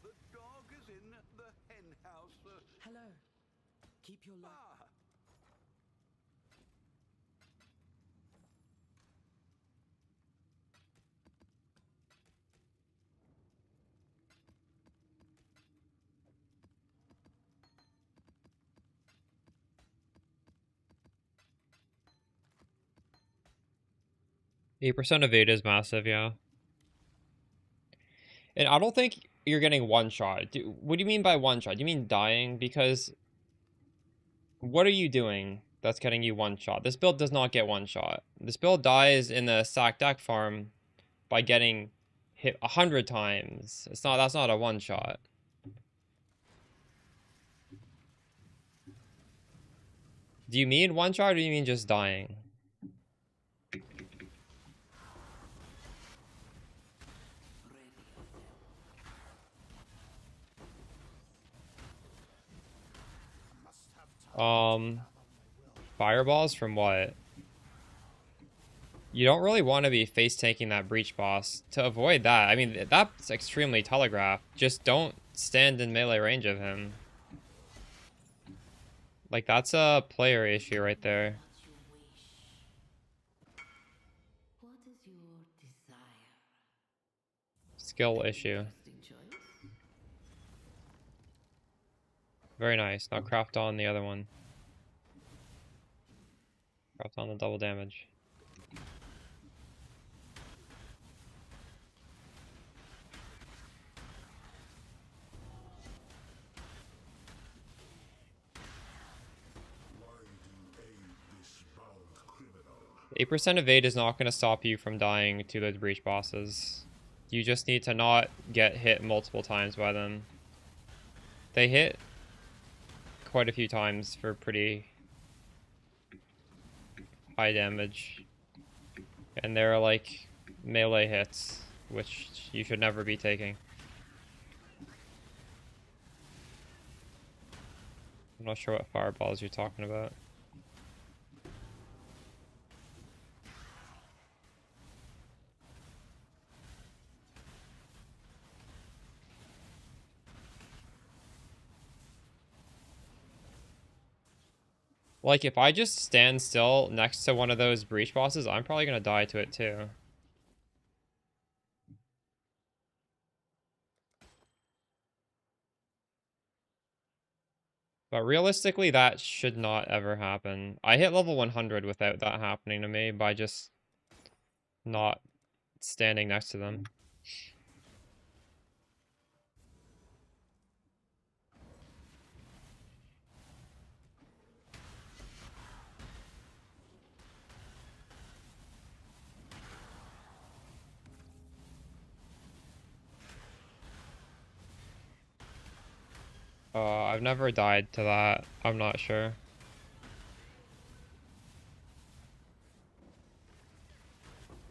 The dog is in the hen house. Hello. Keep your light. Ah, 8% evade is massive, yeah. And I don't think you're getting one shot. What do you mean by one shot? Do you mean dying? Because what are you doing that's getting you one shot? This build does not get one shot. This build dies in the sack deck farm by getting hit 100 times. That's not a one shot. Do you mean one shot or do you mean just dying? Fireballs from what? You don't really want to be face tanking that breach boss to avoid that. I mean, that's extremely telegraphed. Just don't stand in melee range of him. Like, that's a player issue right there. What is your desire? Skill issue. Interesting choice. Very nice. Now craft on the other one. Craft on the double damage. 8% evade is not going to stop you from dying to those breach bosses. You just need to not get hit multiple times by them. They hit quite a few times for pretty high damage. And they're like melee hits, which you should never be taking. I'm not sure what fireballs you're talking about. Like, if I just stand still next to one of those breach bosses, I'm probably gonna die to it too. But realistically, that should not ever happen. I hit level 100 without that happening to me by just not standing next to them. I've never died to that. I'm not sure.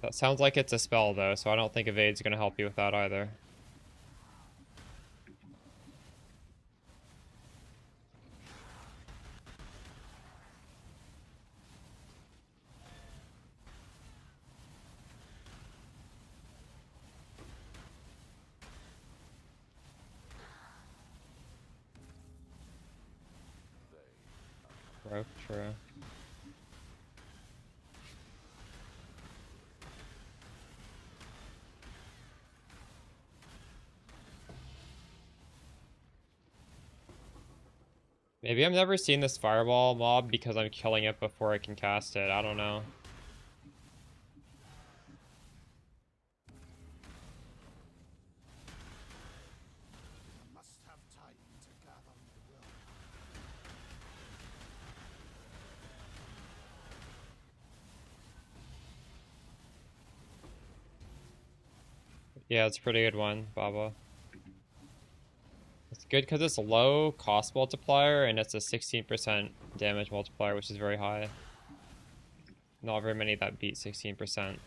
That sounds like it's a spell though, so I don't think evade's gonna help you with that either. Rope, true. Maybe I've never seen this fireball mob because I'm killing it before I can cast it. I don't know. Must have time to gather my will. Yeah, it's a pretty good one, Baba. It's good because it's a low cost multiplier and it's a 16% damage multiplier, which is very high. Not very many that beat 16%.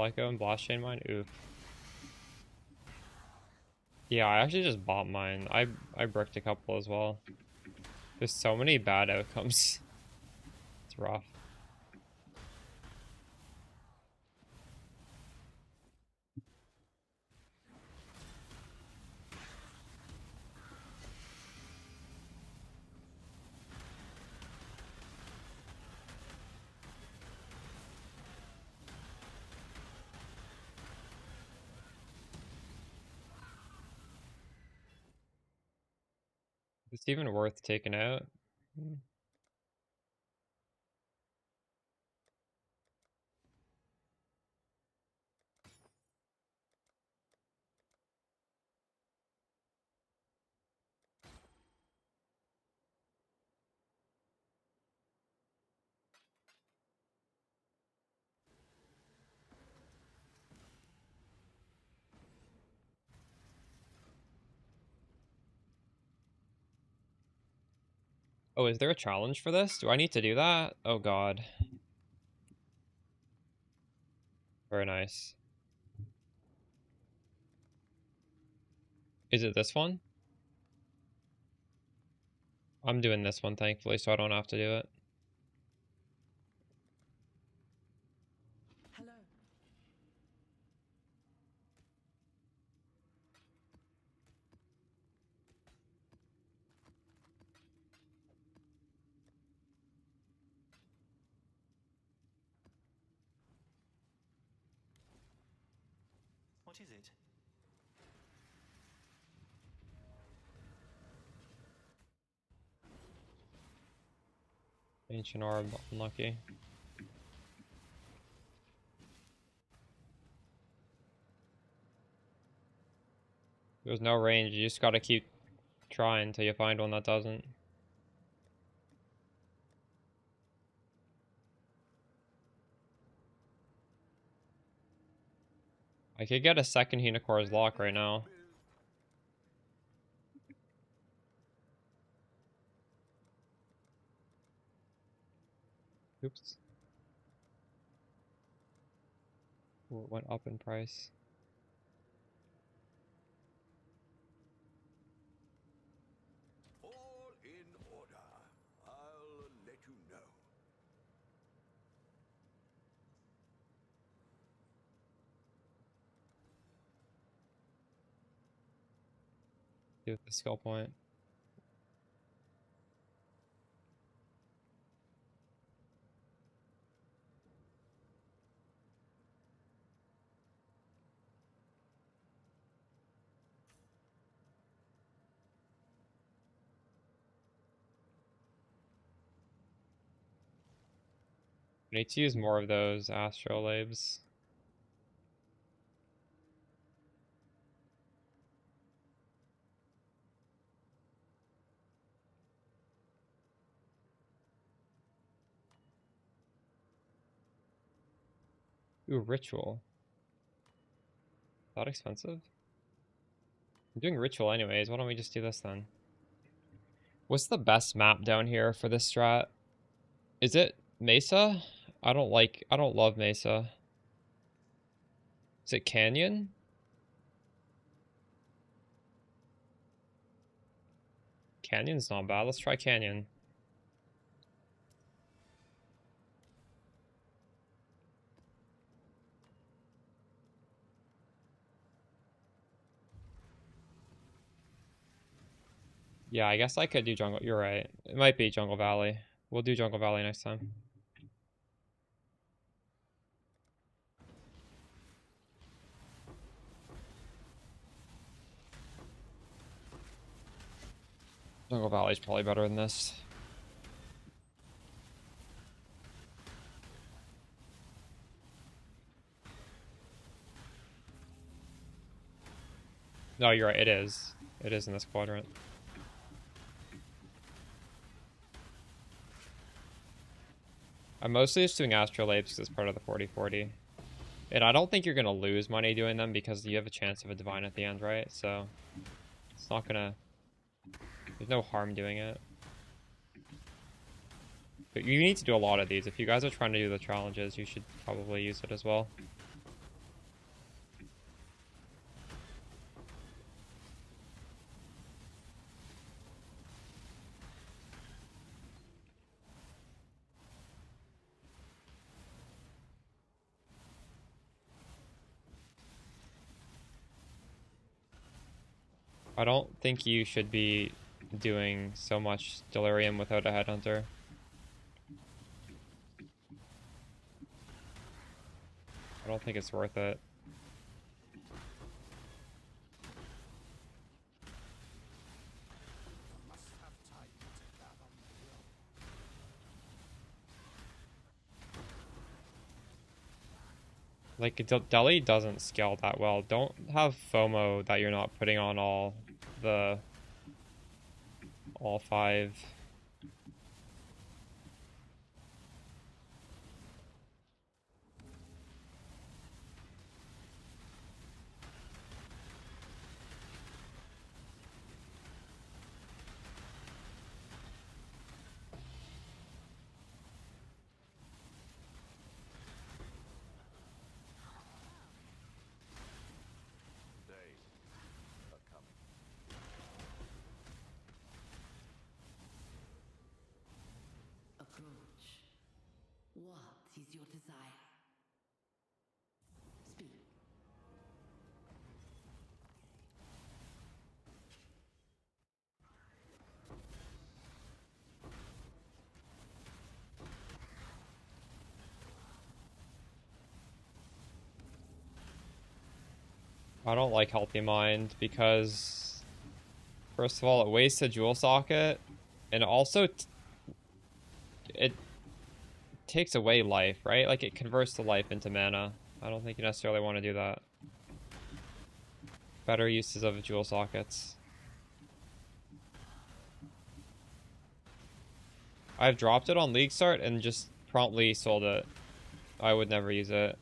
Echo and Blast Chain mine? Oof. Yeah, I actually just bought mine. I bricked a couple as well. There's so many bad outcomes. It's rough. Is it even worth taking out? Oh, is there a challenge for this? Do I need to do that? Oh god. Very nice. Is it this one? I'm doing this one, thankfully, so I don't have to do it. Hello. What is it? Ancient Orb, unlucky. There's no range, you just gotta keep trying until you find one that doesn't. I could get a second Hinocor's lock right now. Oops. Ooh, it went up in price. All in order. I'll let you know. Do with the skill point. I need to use more of those astrolabes. Ooh, ritual. That expensive? I'm doing ritual anyways, why don't we just do this then? What's the best map down here for this strat? Is it Mesa? I don't love Mesa. Is it Canyon? Canyon's not bad, let's try Canyon. Yeah, I guess I could do Jungle, you're right. It might be Jungle Valley. We'll do Jungle Valley next time. Jungle Valley's probably better than this. No, you're right, it is. It is in this quadrant. I'm mostly just doing astrolabes because it's part of the 40-40. And I don't think you're going to lose money doing them because you have a chance of a divine at the end, right? So it's not going to... There's no harm doing it. But you need to do a lot of these. If you guys are trying to do the challenges, you should probably use it as well. I don't think you should be doing so much delirium without a headhunter. I don't think it's worth it. Must have time to gather more. Like, Delhi doesn't scale that well. Don't have FOMO that you're not putting on all 5. Days are coming. Approach. What is your desire? Speak. I don't like Healthy Mind because, first of all, it wastes a jewel socket, and also it takes away life, right? Like, it converts the life into mana. I don't think you necessarily want to do that. Better uses of jewel sockets. I've dropped it on League Start and just promptly sold it. I would never use it.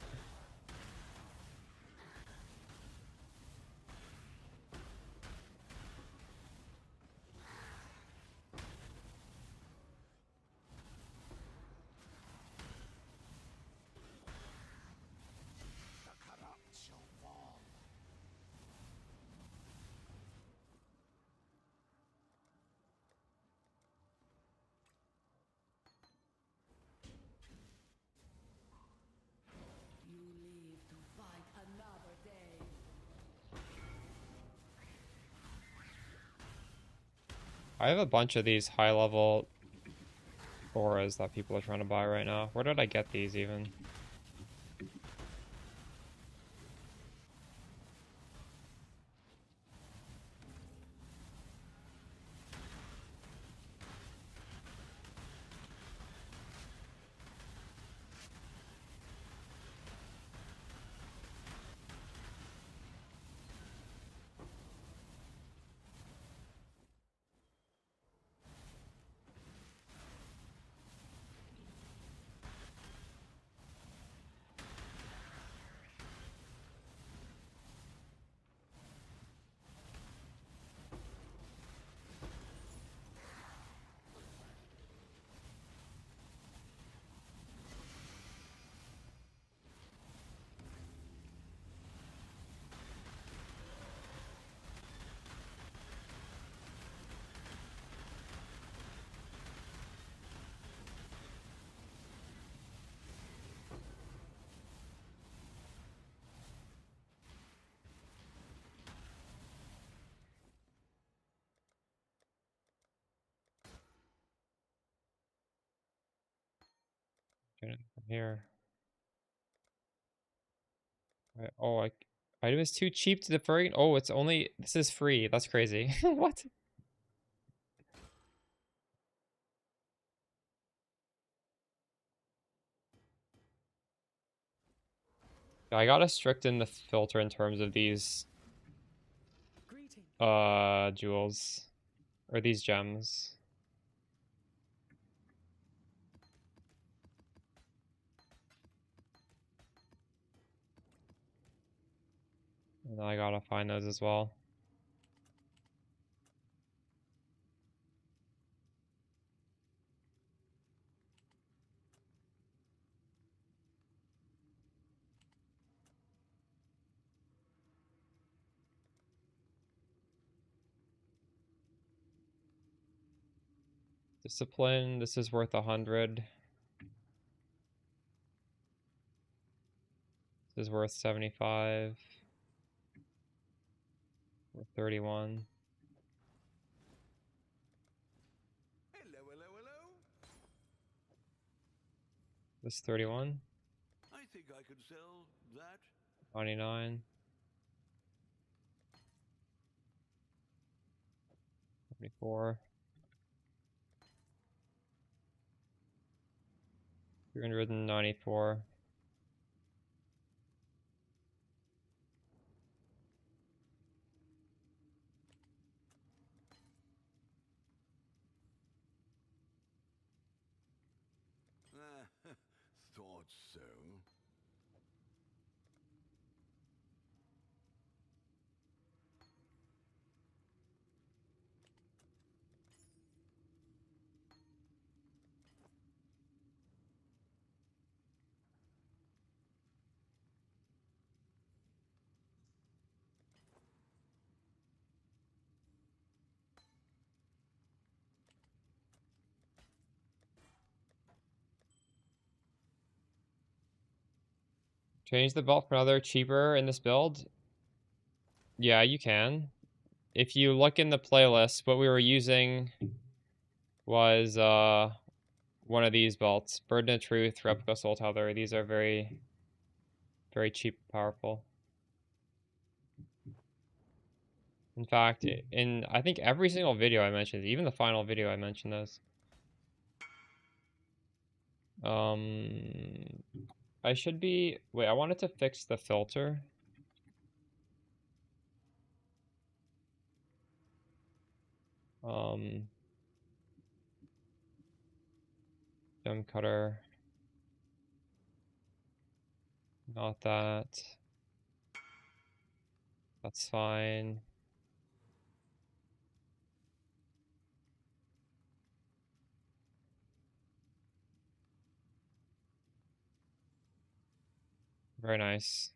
The corrupt shall fall. You live to fight another day. I have a bunch of these high-level auras that people are trying to buy right now. Where did I get these even? Get it from here. Oh, item is too cheap to defer. Oh, it's only, this is free. That's crazy. What? I gotta stricten the filter in terms of these Greeting. jewels or these gems. And I gotta find those as well. Discipline, this is worth 100. This is worth 75. Worth 31. This 31. I think I could sell that. 29. 24. 394. Thought so. Change the belt for another cheaper in this build? Yeah, you can. If you look in the playlist, what we were using was one of these belts. Burden of Truth, Replica Soul Tether. These are very, very cheap, powerful. In fact, in I think every single video I mentioned, even the final video I mentioned those. I should be, wait, I wanted to fix the filter. Gem cutter. Not that. That's fine. Very nice.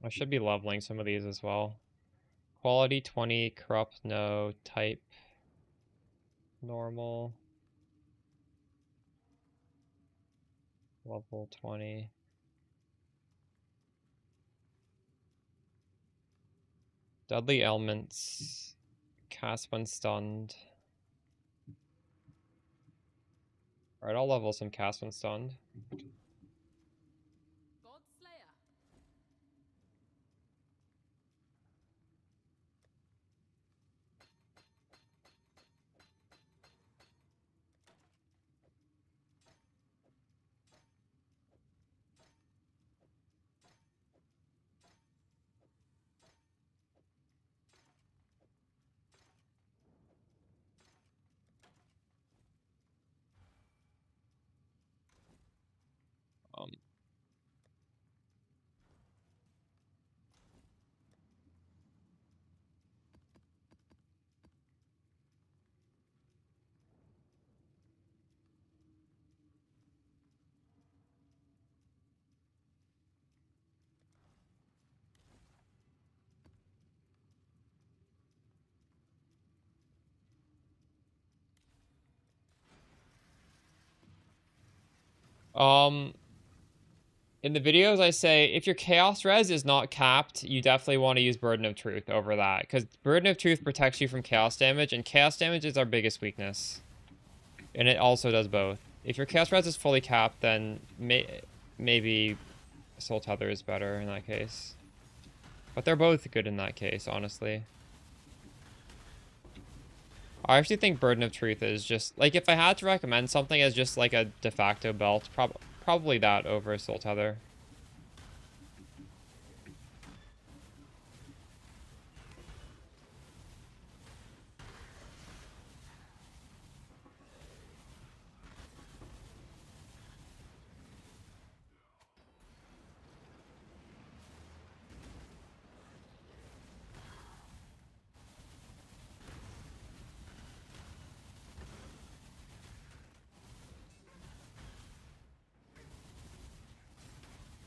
I should be leveling some of these as well. Quality 20, corrupt no, type normal. Level 20. Deadly ailments. Cast when stunned. Alright, I'll level some cast when stunned. Godslayer. Um, Um, in the videos I say, if your Chaos Res is not capped, you definitely want to use Burden of Truth over that, because Burden of Truth protects you from Chaos damage, and Chaos damage is our biggest weakness. And it also does both. If your Chaos Res is fully capped, then maybe Soul Tether is better in that case. But they're both good in that case, honestly. I actually think Burden of Truth is just, like, if I had to recommend something as just like a de facto belt, probably that over Soul Tether.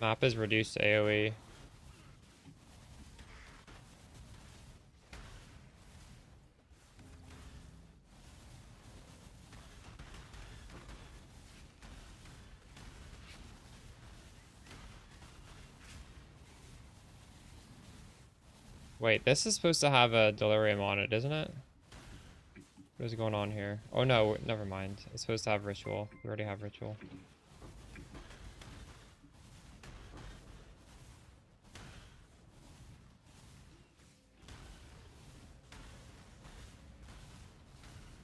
Map is reduced AoE. Wait, this is supposed to have a delirium on it, isn't it? What is going on here? Oh no, never mind. It's supposed to have ritual. We already have ritual.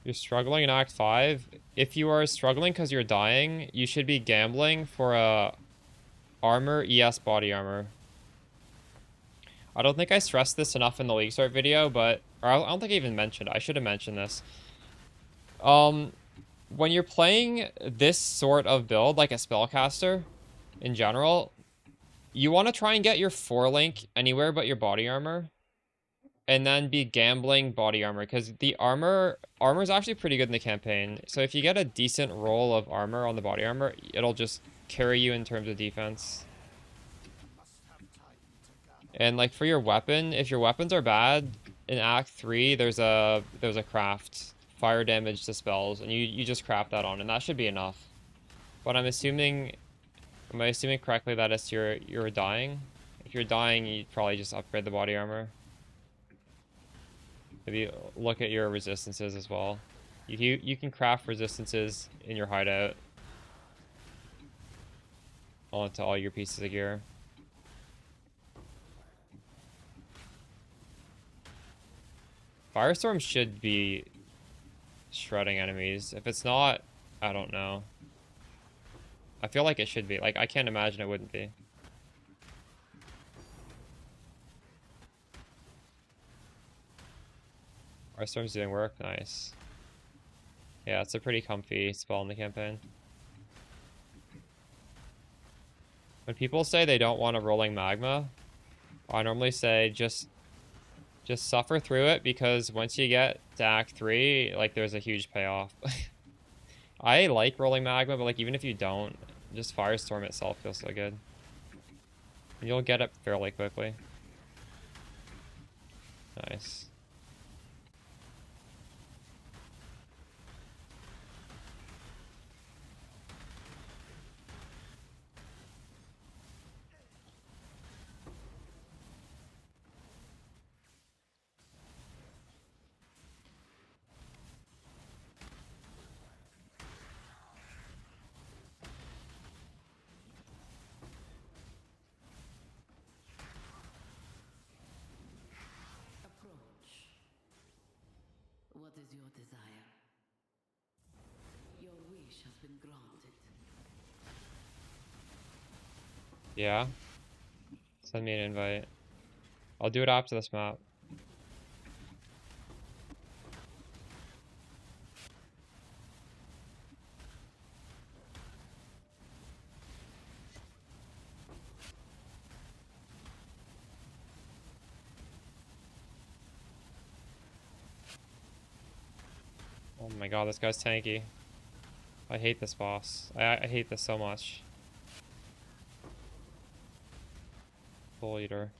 You're struggling in Act 5? If you are struggling because you're dying, you should be gambling for a armor, ES body armor. I don't think I stressed this enough in the League Start video, but... Or I don't think I even mentioned it. I should have mentioned this. When you're playing this sort of build, like a spellcaster, in general, you want to try and get your 4-link anywhere but your body armor. And then be gambling body armor, because the armor is actually pretty good in the campaign. So if you get a decent roll of armor on the body armor, it'll just carry you in terms of defense. And like for your weapon, if your weapons are bad, in Act 3 there's a craft. Fire damage to spells, and you just craft that on, and that should be enough. But am I assuming correctly that it's you're dying? If you're dying, you'd probably just upgrade the body armor. Maybe look at your resistances as well. You can craft resistances in your hideout onto all your pieces of gear. Firestorm should be shredding enemies. If it's not, I don't know. I feel like it should be. Like, I can't imagine it wouldn't be. Firestorm's doing work. Nice. Yeah, it's a pretty comfy spell in the campaign. When people say they don't want a rolling magma, I normally say just suffer through it, because once you get to Act 3, like, there's a huge payoff. I like rolling magma, but like, even if you don't, just Firestorm itself feels so good. And you'll get it fairly quickly. Nice. What is your desire? Your wish has been granted. Yeah. Send me an invite. I'll do it after this map. Oh my god, this guy's tanky. I hate this boss. I hate this so much. Soul Eater.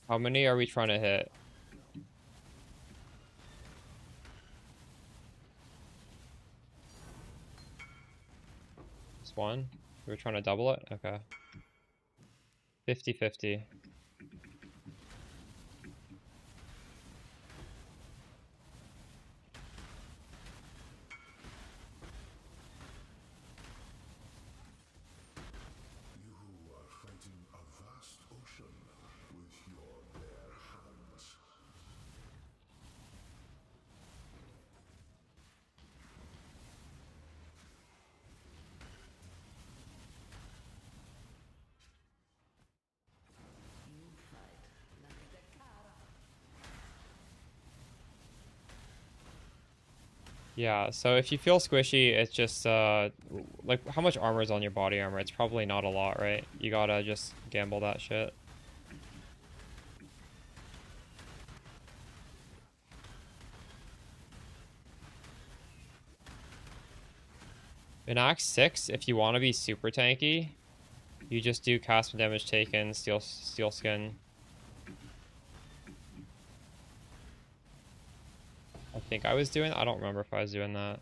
How many are we trying to hit? Just one? We're trying to double it? Okay. 50-50. You are fighting a vast ocean with your bare hands. You fight like the Kara. Yeah, so if you feel squishy, it's just, like, how much armor is on your body armor? It's probably not a lot, right? You gotta just gamble that shit. In Act 6, if you want to be super tanky, you just do cast and damage taken, steel skin. I think I was doing. I don't remember if I was doing that.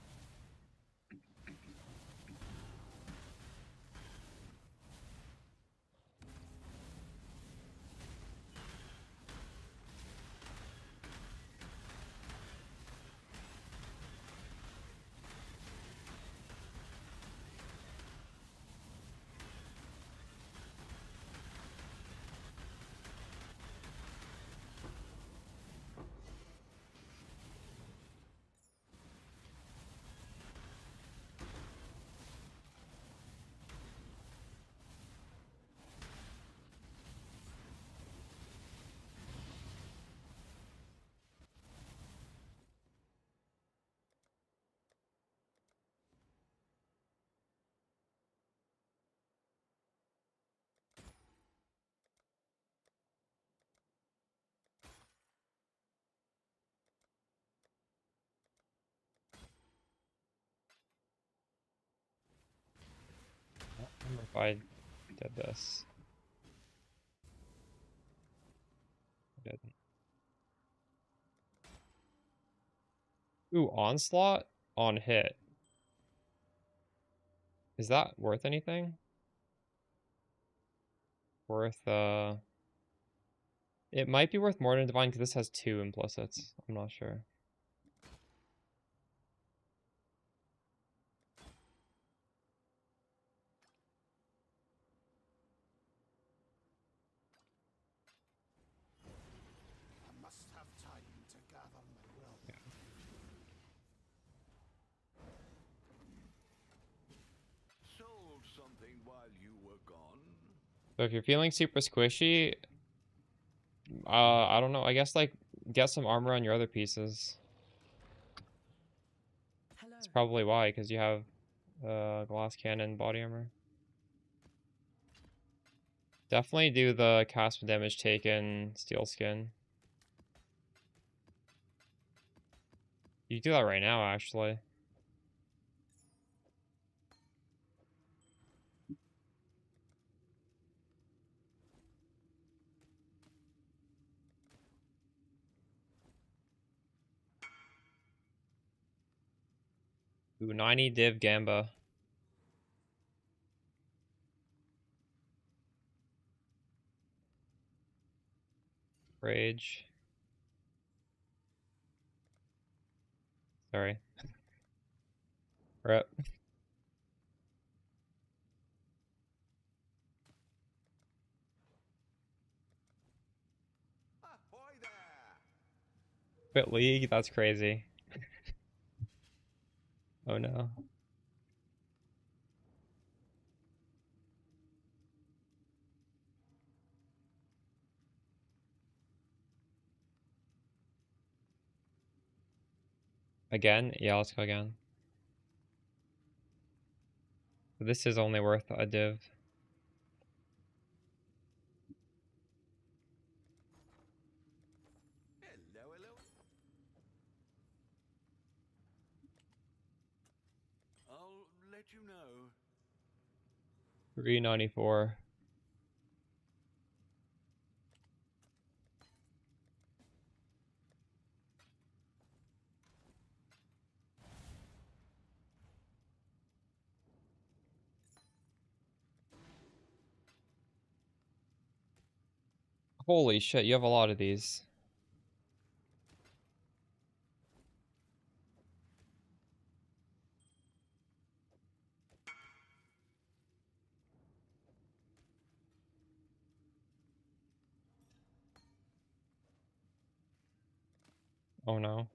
I don't remember if I did this. I didn't. Ooh, onslaught on hit. Is that worth anything? Worth it might be worth more than divine because this has 2 implicits. I'm not sure. I must have time to gather my will. Yeah. Sold something while you were gone. So if you're feeling super squishy, I don't know. I guess like get some armor on your other pieces. Hello. That's probably why, because you have glass cannon body armor. Definitely do the cast with damage taken steel skin. You can do that right now, actually. Ooh, 90 div gamba. Rage. Sorry. Rip. Ahoy there! Quit league? That's crazy. Oh no. Again? Yeah, let's go again. This is only worth a div. Hello, hello. I'll let you know. 394. Holy shit, you have a lot of these. Oh no.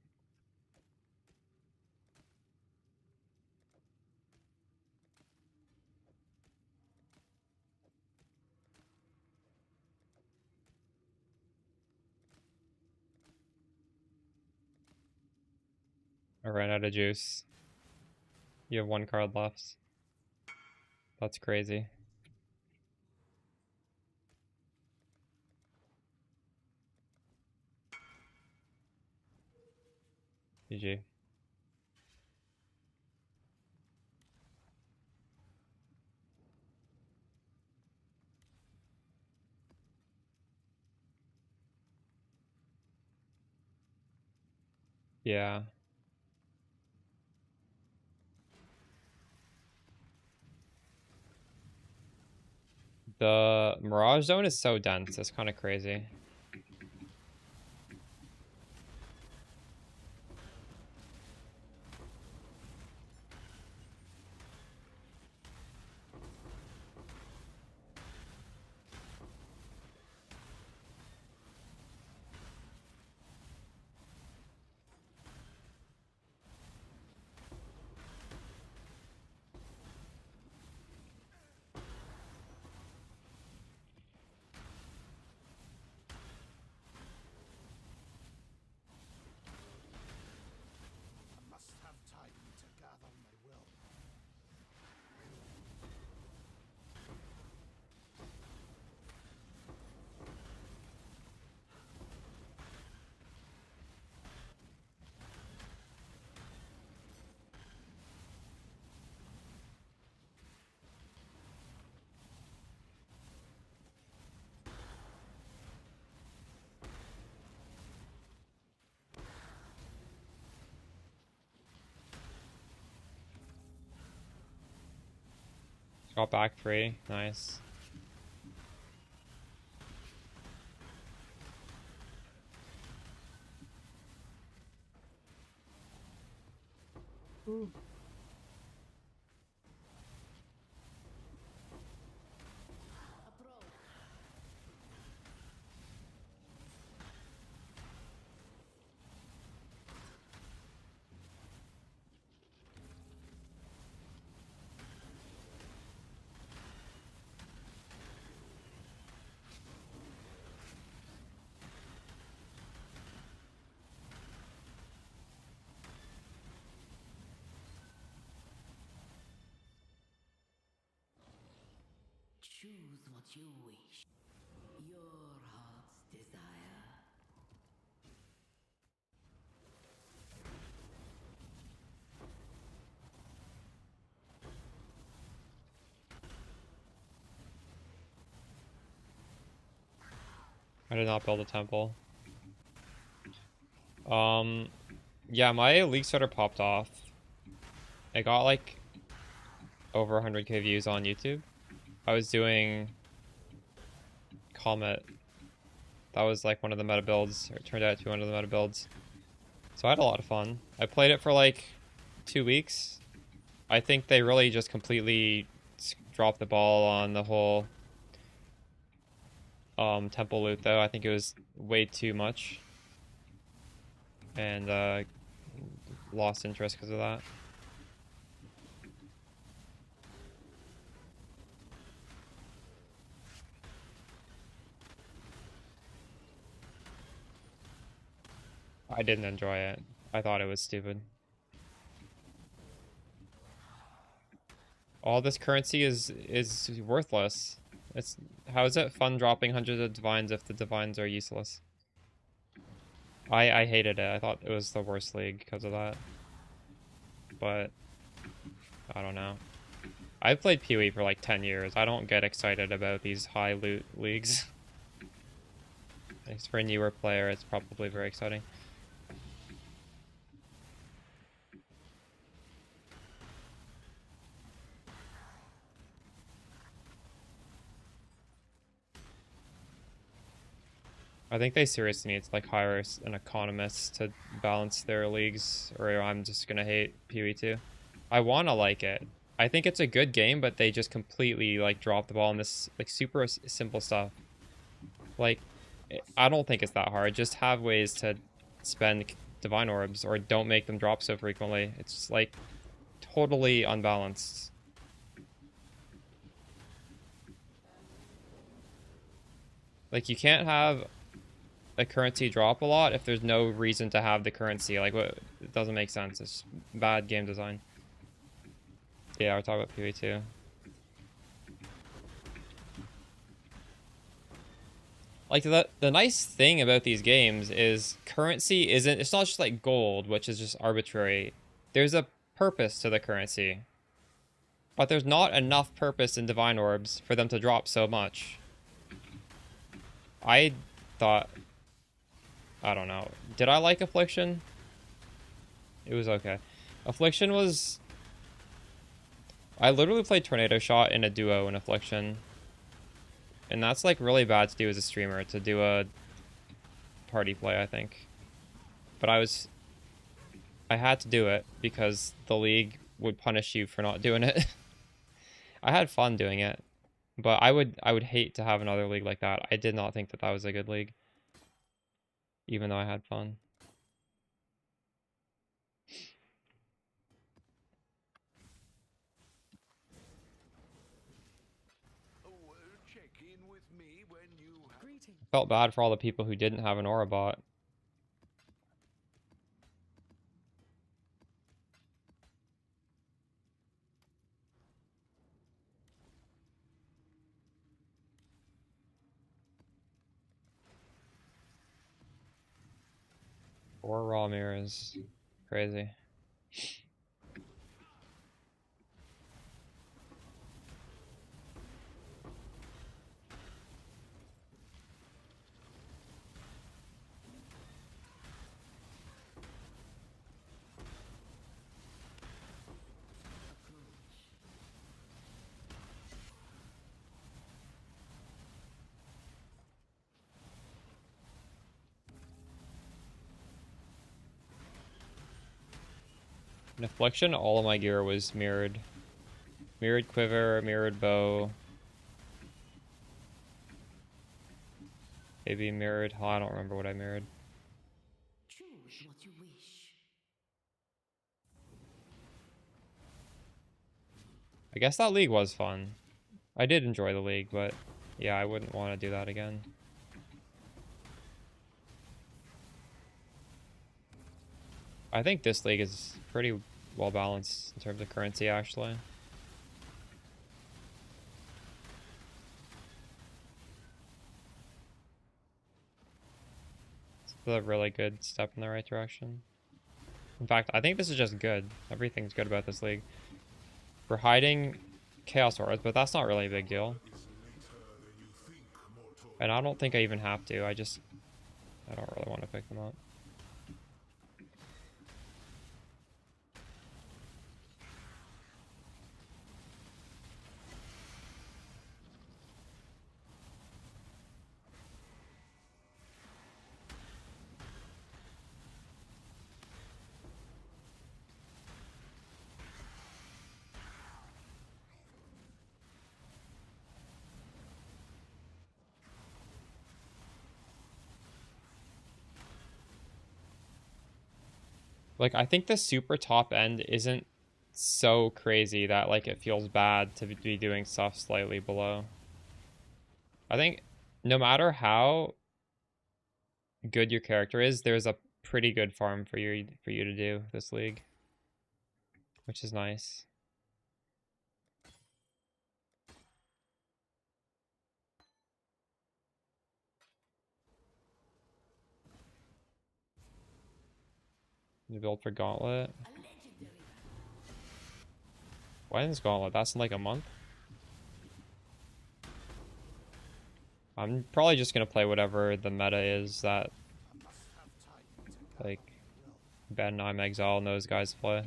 I ran out of juice. You have 1 card left. That's crazy. GG. Yeah. The Mirage Zone is so dense, it's kind of crazy. Must have time to gather my will. Got back free. Nice. Approach. Choose what you wish. Your heart's desire. I did not build a temple. Yeah, my League Starter popped off. It got like over 100k views on YouTube. I was doing Comet. That was like one of the meta builds, or it turned out to be one of the meta builds. So I had a lot of fun. I played it for like 2 weeks. I think they really just completely dropped the ball on the whole temple loot though. I think it was way too much. And lost interest because of that. I didn't enjoy it. I thought it was stupid. All this currency is worthless. It's how is it fun dropping hundreds of divines if the divines are useless? I hated it. I thought it was the worst league because of that. But I don't know. I've played PoE for like 10 years. I don't get excited about these high loot leagues. Thanks for a newer player, it's probably very exciting. I think they seriously need to like hire an economist to balance their leagues, or I'm just gonna hate PoE 2. I wanna like it. I think it's a good game, but they just completely like drop the ball on this like super simple stuff. Like, I don't think it's that hard. Just have ways to spend divine orbs, or don't make them drop so frequently. It's like totally unbalanced. Like, you can't have a currency drop a lot if there's no reason to have the currency. Like, what? It doesn't make sense. It's bad game design. Yeah, we're talking about PoE 2. Like, the nice thing about these games is currency isn't, it's not just like gold, which is just arbitrary. There's a purpose to the currency. But there's not enough purpose in divine orbs for them to drop so much. I thought, I don't know. Did I like Affliction? It was okay. Affliction was... I literally played Tornado Shot in a duo in Affliction. And that's like really bad to do as a streamer, to do a party play, I think. But I had to do it because the league would punish you for not doing it. I had fun doing it, but I would hate to have another league like that. I did not think that that was a good league, even though I had fun. Check in with me when you have... Greetings. Felt bad for all the people who didn't have an aura bot. Or raw mirrors. Crazy. In Affliction, all of my gear was mirrored. Mirrored quiver, mirrored bow. Maybe mirrored... Oh, I don't remember what I mirrored. Choose what you wish. I guess that league was fun. I did enjoy the league, but yeah, I wouldn't want to do that again. I think this league is pretty well balanced in terms of currency, actually. It's a really good step in the right direction. In fact, I think this is just good. Everything's good about this league. We're hiding Chaos Auras, but that's not really a big deal. And I don't think I even have to. I don't really want to pick them up. Like, I think the super top end isn't so crazy that, like, it feels bad to be doing stuff slightly below. I think no matter how good your character is, there's a pretty good farm for you to do this league, which is nice. You build for Gauntlet. Why is Gauntlet? That's in like a month. I'm probably just gonna play whatever the meta is that, like, Ben, I'm Exile, and those guys play.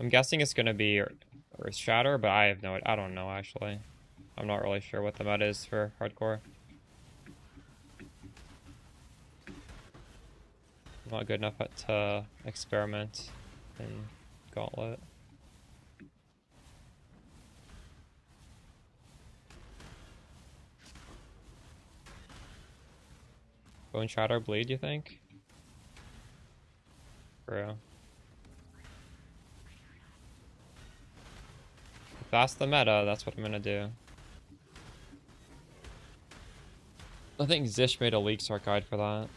I'm guessing it's gonna be Earth Shatter, but I don't know actually. I'm not really sure what the meta is for hardcore. I'm not good enough to experiment in Gauntlet. Bone Shatter Bleed, you think? Bro. If that's the meta, that's what I'm gonna do. I think Zish made a League Start guide for that.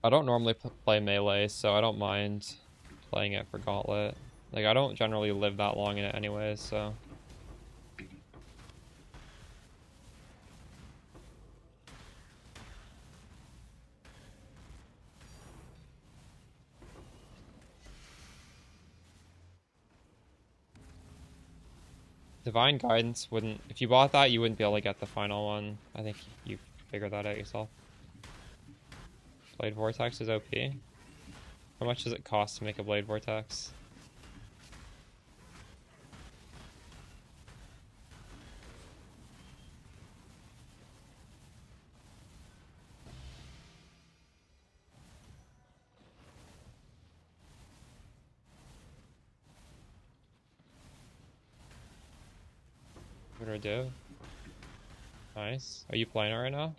I don't normally play melee, so I don't mind playing it for Gauntlet. Like, I don't generally live that long in it anyways, so... Divine Guidance wouldn't... If you bought that, you wouldn't be able to get the final one. I think you figured that out yourself. Blade Vortex is OP. How much does it cost to make a Blade Vortex? What do I do? Nice. Are you playing it right now?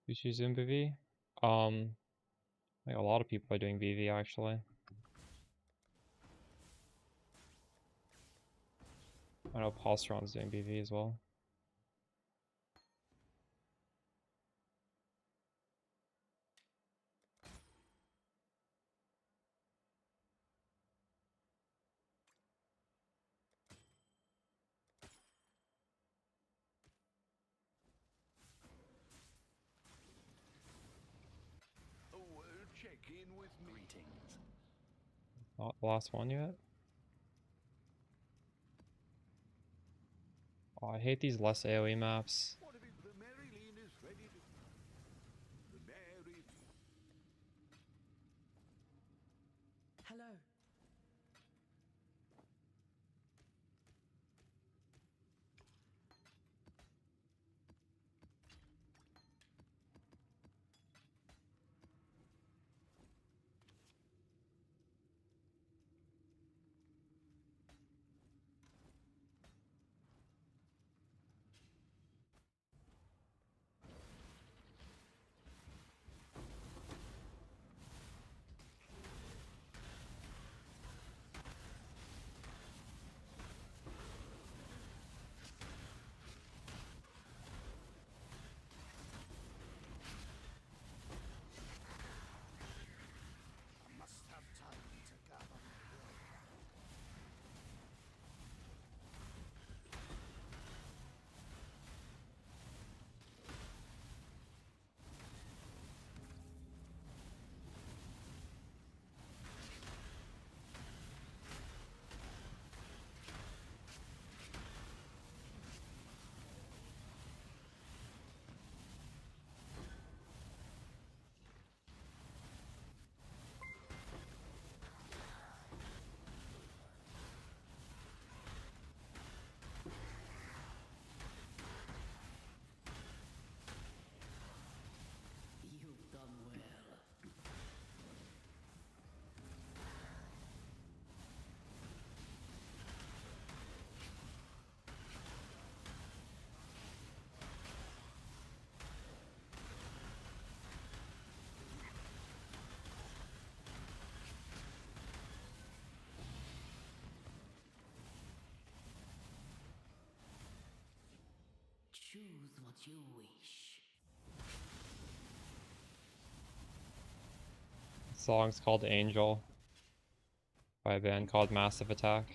You choose in BV? Like a lot of people are doing BV actually. I know Postron's doing BV as well. Oh, check in with me. Greetings. Not the last one yet. Oh, I hate these less AoE maps. What if the Marilyn is ready to... The Mary... Hello. I must have time to gather my will. You've done well. Choose what you wish. The song's called Angel by a band called Massive Attack.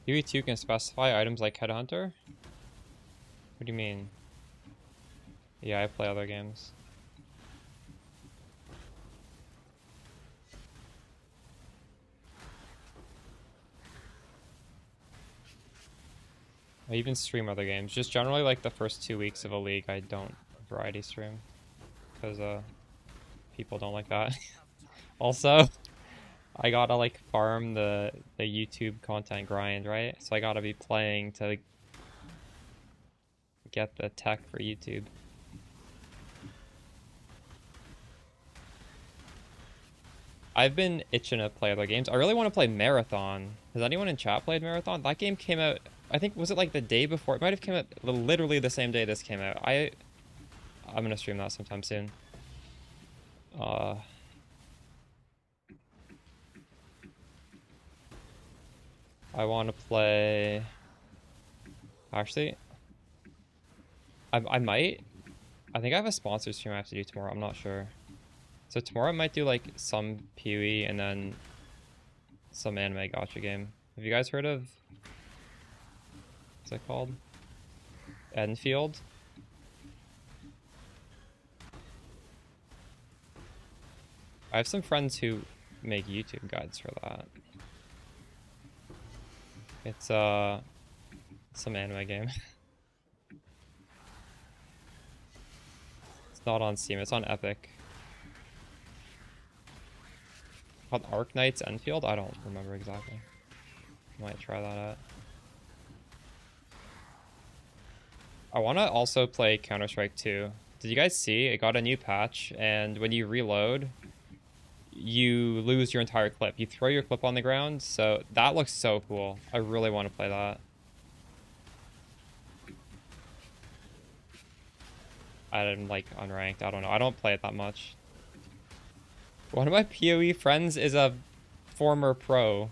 PoE2 can specify items like Headhunter? What do you mean? Yeah, I play other games. I even stream other games. Just generally like the first 2 weeks of a league, I don't variety stream. Because people don't like that. Also, I gotta like farm the YouTube content grind, right? So I gotta be playing to get the tech for YouTube. I've been itching to play other games. I really want to play Marathon. Has anyone in chat played Marathon? That game came out, I think, was it like the day before? It might have come out literally the same day this came out. I'm gonna stream that sometime soon. I want to play... Actually, I might. I think I have a sponsored stream I have to do tomorrow. I'm not sure. So tomorrow I might do like some PoE and then some anime gacha game. Have you guys heard of... What's it called? Enfield? I have some friends who make YouTube guides for that. It's some anime game. It's not on Steam, it's on Epic. Called Arc Knights Enfield? I don't remember exactly. Might try that out. I want to also play Counter-Strike 2. Did you guys see? It got a new patch, and when you reload, you lose your entire clip. You throw your clip on the ground, so that looks so cool. I really want to play that. I'm like unranked. I don't know. I don't play it that much. One of my PoE friends is a former pro.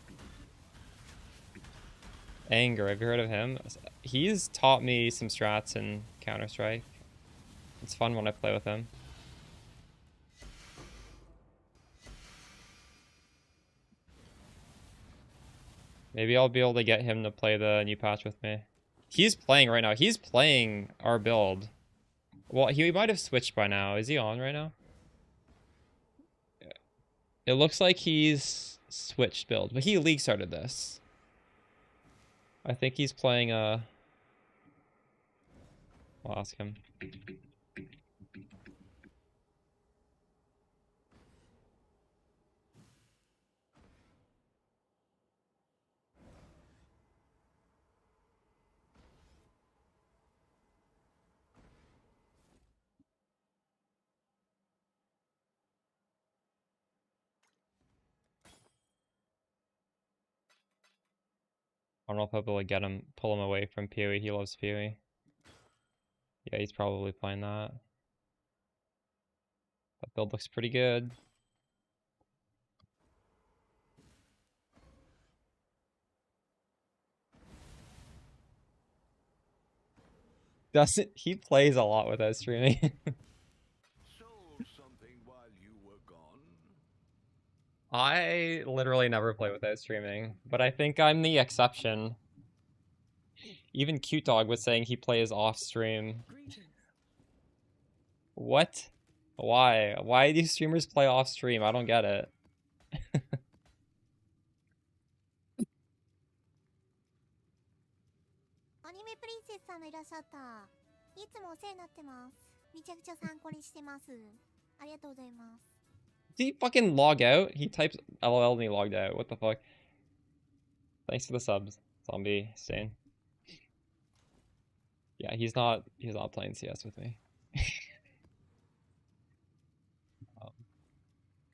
Anger, have you heard of him? He's taught me some strats in Counter-Strike. It's fun when I play with him. Maybe I'll be able to get him to play the new patch with me. He's playing right now. He's playing our build. Well, he might have switched by now. Is he on right now? It looks like he's switched build, but he league started this. I think he's playing I'll ask him. I don't know if I'll be able to get him, pull him away from PoE. He loves PoE. Yeah, he's probably playing that. That build looks pretty good. Doesn't he plays a lot without streaming? Sold something while you were gone? I literally never play without streaming, but I think I'm the exception. Even Cute Dog was saying he plays off stream. What? Why? Why do streamers play off stream? I don't get it. アニメプリンセスさんがいらっしゃった。いつもお世話になってます。めちゃくちゃ参考にしてます。ありがとうございます。 Did he fucking log out? He types LOL and he logged out. What the fuck? Thanks for the subs, Zombie Stain. Yeah, he's not playing CS with me.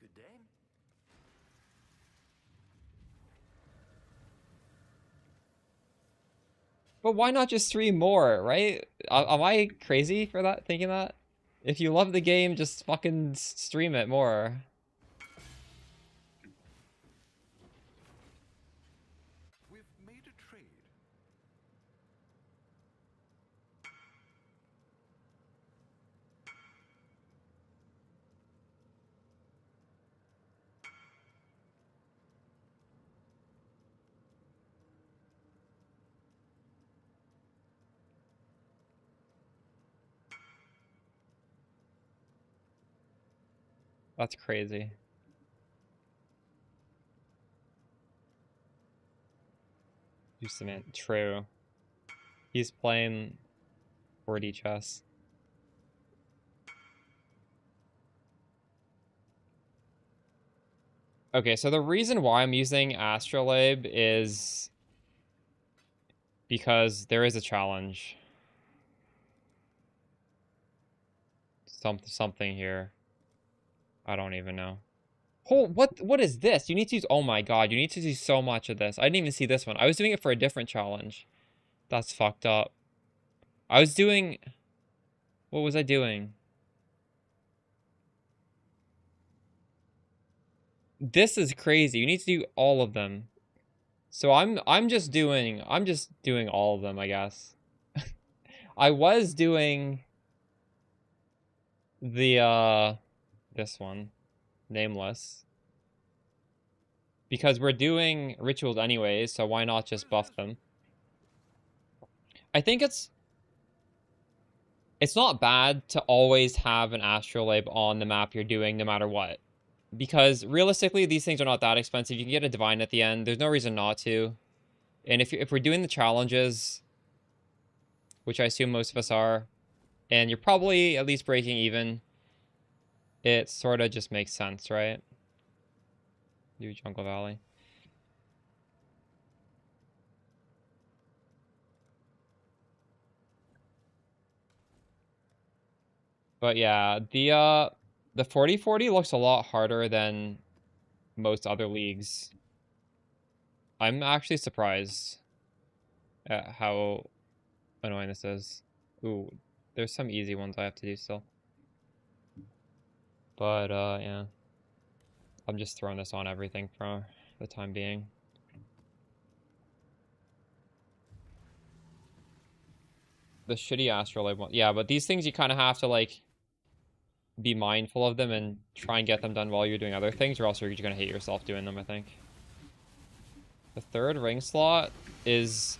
Good day. But why not just stream more, right? Am I crazy for that? Thinking that? If you love the game, just fucking stream it more. We've made a trade. That's crazy. Use the man. True. He's playing 4D chess. Okay, so the reason why I'm using Astrolabe is because there is a challenge. Something here. I don't even know. Oh, what is this? You need to use, oh my god, you need to do so much of this. I didn't even see this one. I was doing it for a different challenge. That's fucked up. I was doing, what was I doing? This is crazy. You need to do all of them. So I'm just doing all of them, I guess. I was doing the this one, nameless. Because we're doing rituals anyways, so why not just buff them? I think it's not bad to always have an astrolabe on the map you're doing no matter what. Because realistically, these things are not that expensive. You can get a divine at the end. There's no reason not to. And if we're doing the challenges, which I assume most of us are, and you're probably at least breaking even, it sort of just makes sense, right? Do Jungle Valley. But yeah, the 40/40 looks a lot harder than most other leagues. I'm actually surprised at how annoying this is. Ooh, there's some easy ones I have to do still. But yeah. I'm just throwing this on everything for the time being. The shitty astrolabe one. Yeah, but these things you kind of have to like be mindful of them and try and get them done while you're doing other things, or else you're gonna hate yourself doing them, I think. The third ring slot is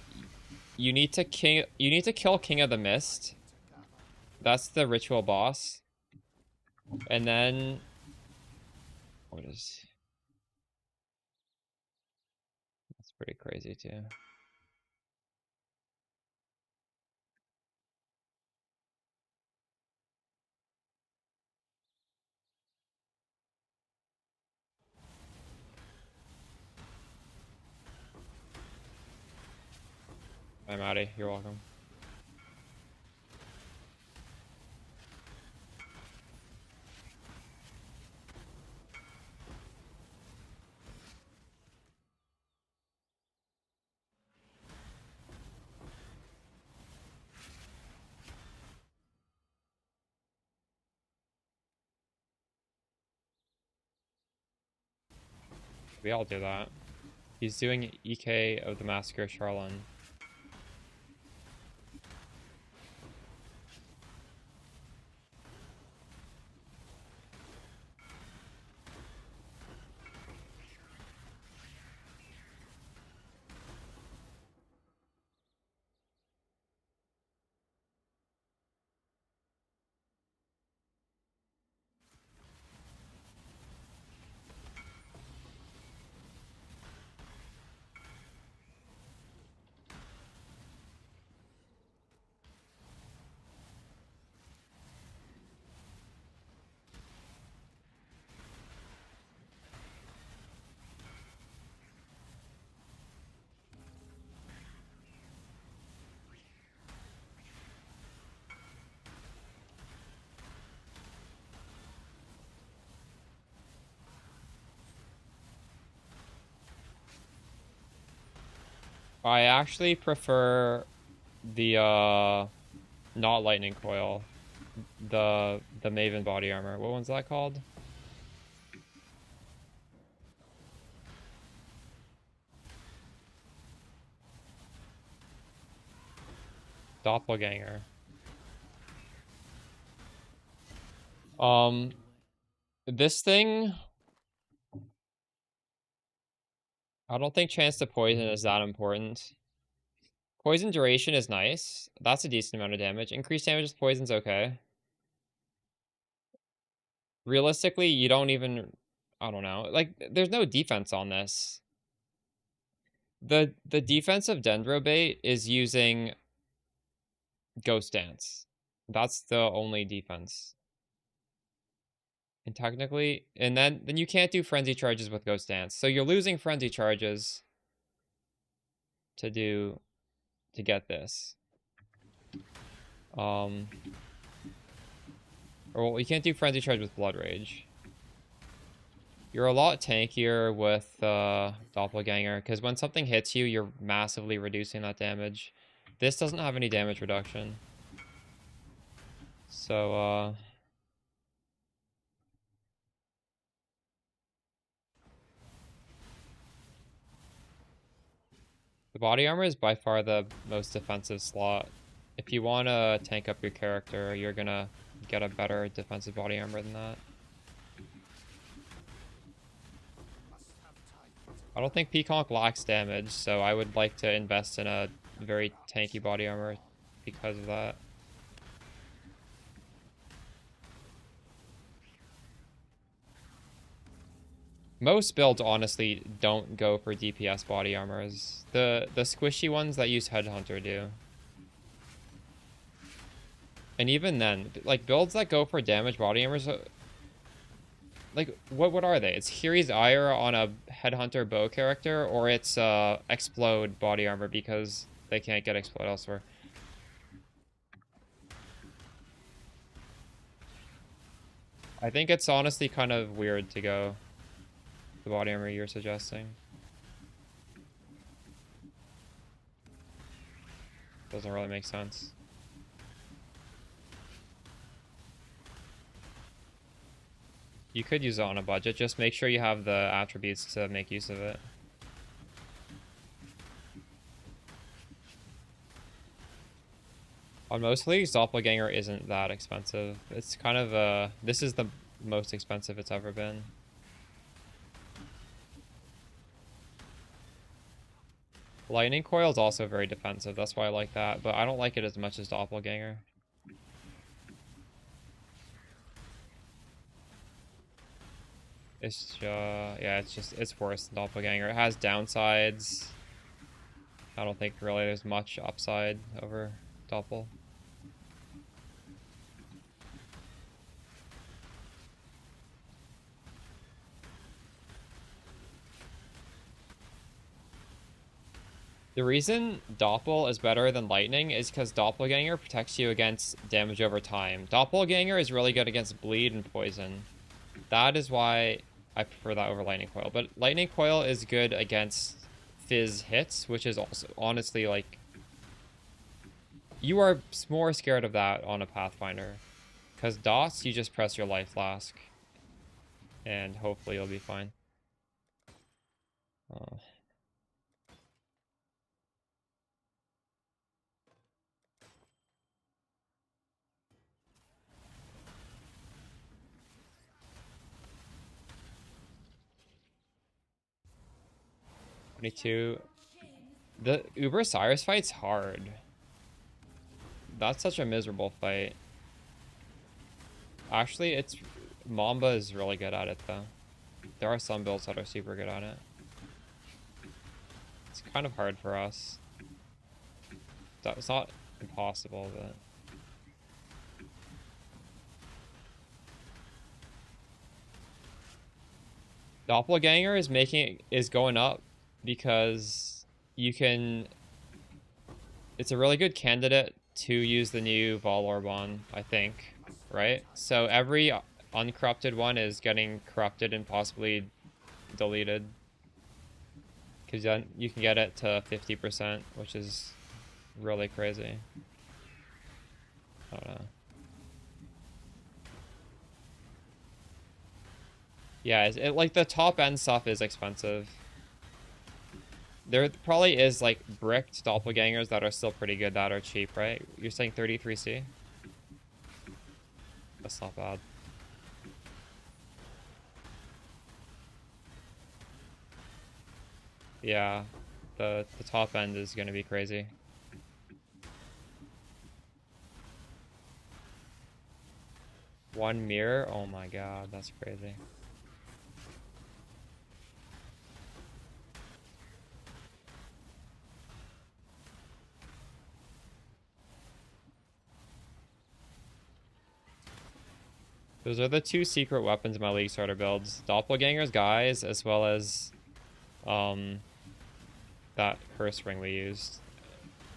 you need to kill King of the Mist. That's the ritual boss. And then what is that's pretty crazy too. I'm Maddie, you're welcome. We all do that. He's doing EK of the Massacre Charlene. I actually prefer the not lightning coil. The Maven body armor. What one's that called? Doppelganger. This thing, I don't think chance to poison is that important. Poison duration is nice. That's a decent amount of damage. Increased damage with poison's okay. realistically, you don't even... I don't know. Like, there's no defense on this. The defense of Dendrobait is using Ghost Dance. That's the only defense. And technically... And then you can't do Frenzy Charges with Ghost Dance. So you're losing Frenzy Charges to get this. Or, well, you can't do Frenzy Charge with Blood Rage. You're a lot tankier with Doppelganger, because when something hits you, you're massively reducing that damage. This doesn't have any damage reduction. So, the body armor is by far the most defensive slot. If you want to tank up your character, you're gonna get a better defensive body armor than that. I don't think Peaconk lacks damage, so I would like to invest in a very tanky body armor because of that. Most builds, honestly, don't go for DPS body armors. The squishy ones that use Headhunter do. And even then, like, builds that go for damage body armors... Like, what are they? It's Hiri's Ire on a Headhunter bow character, or it's Explode body armor because they can't get Explode elsewhere. I think it's honestly kind of weird to go the body armor you're suggesting. Doesn't really make sense. You could use it on a budget, just make sure you have the attributes to make use of it. On most leagues, Doppelganger isn't that expensive. It's kind of this is the most expensive it's ever been. Lightning Coil is also very defensive, that's why I like that, but I don't like it as much as Doppelganger. It's yeah, it's worse than Doppelganger. It has downsides. I don't think really there's much upside over Doppel. The reason Doppel is better than Lightning is because Doppelganger protects you against damage over time. Doppelganger is really good against bleed and poison. That is why I prefer that over Lightning Coil. But Lightning Coil is good against Fizz hits, which is also, honestly, like... You are more scared of that on a Pathfinder. Because DOS, you just press your Life Flask. And hopefully you'll be fine. $22. The Uber Cyrus fight's hard. That's such a miserable fight. Actually, it's... Mamba is really good at it, though. There are some builds that are super good at it. It's kind of hard for us. It's not impossible, but... Doppelganger is going up because you can... It's a really good candidate to use the new Valorbon, I think, right? So every uncorrupted one is getting corrupted and possibly deleted. Because then you can get it to 50%, which is really crazy. I don't know. Yeah, like the top end stuff is expensive. There probably is like bricked doppelgangers that are still pretty good that are cheap, right? You're saying 33C? That's not bad. Yeah, the top end is gonna be crazy. 1 mirror? Oh my god, that's crazy. Those are the 2 secret weapons in my League starter builds. Doppelgangers, guys, as well as that curse ring we used.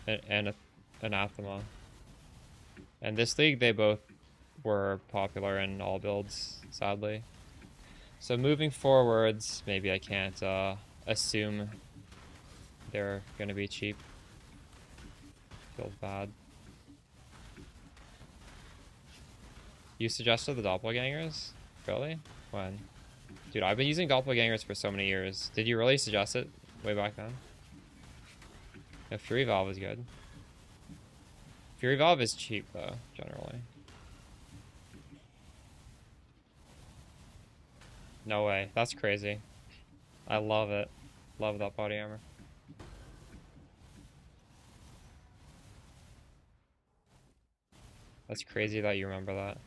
And anathema. And this league, they both were popular in all builds, sadly. So moving forwards, maybe I can't assume they're gonna be cheap. Feels bad. You suggested the doppelgangers? Really? When? Dude, I've been using doppelgangers for so many years. Did you really suggest it way back then? Yeah, Fury Valve is good. Fury Valve is cheap though, generally. No way. That's crazy. I love it. Love that body armor. That's crazy that you remember that.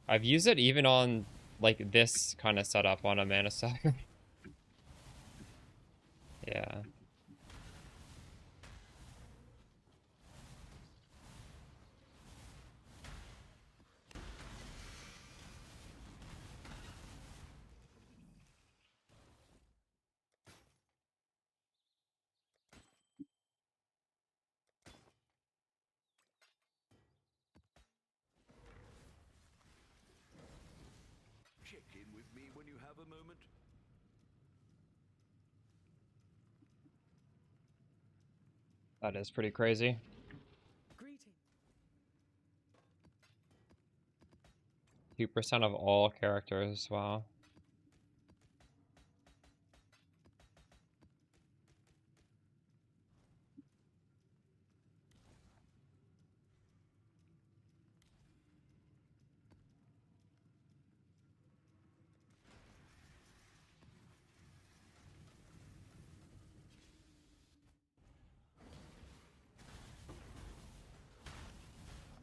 I've used it even on like this kind of setup on a mana stacker. Yeah. Check in with me when you have a moment. That is pretty crazy. Greeting. 2% of all characters, wow.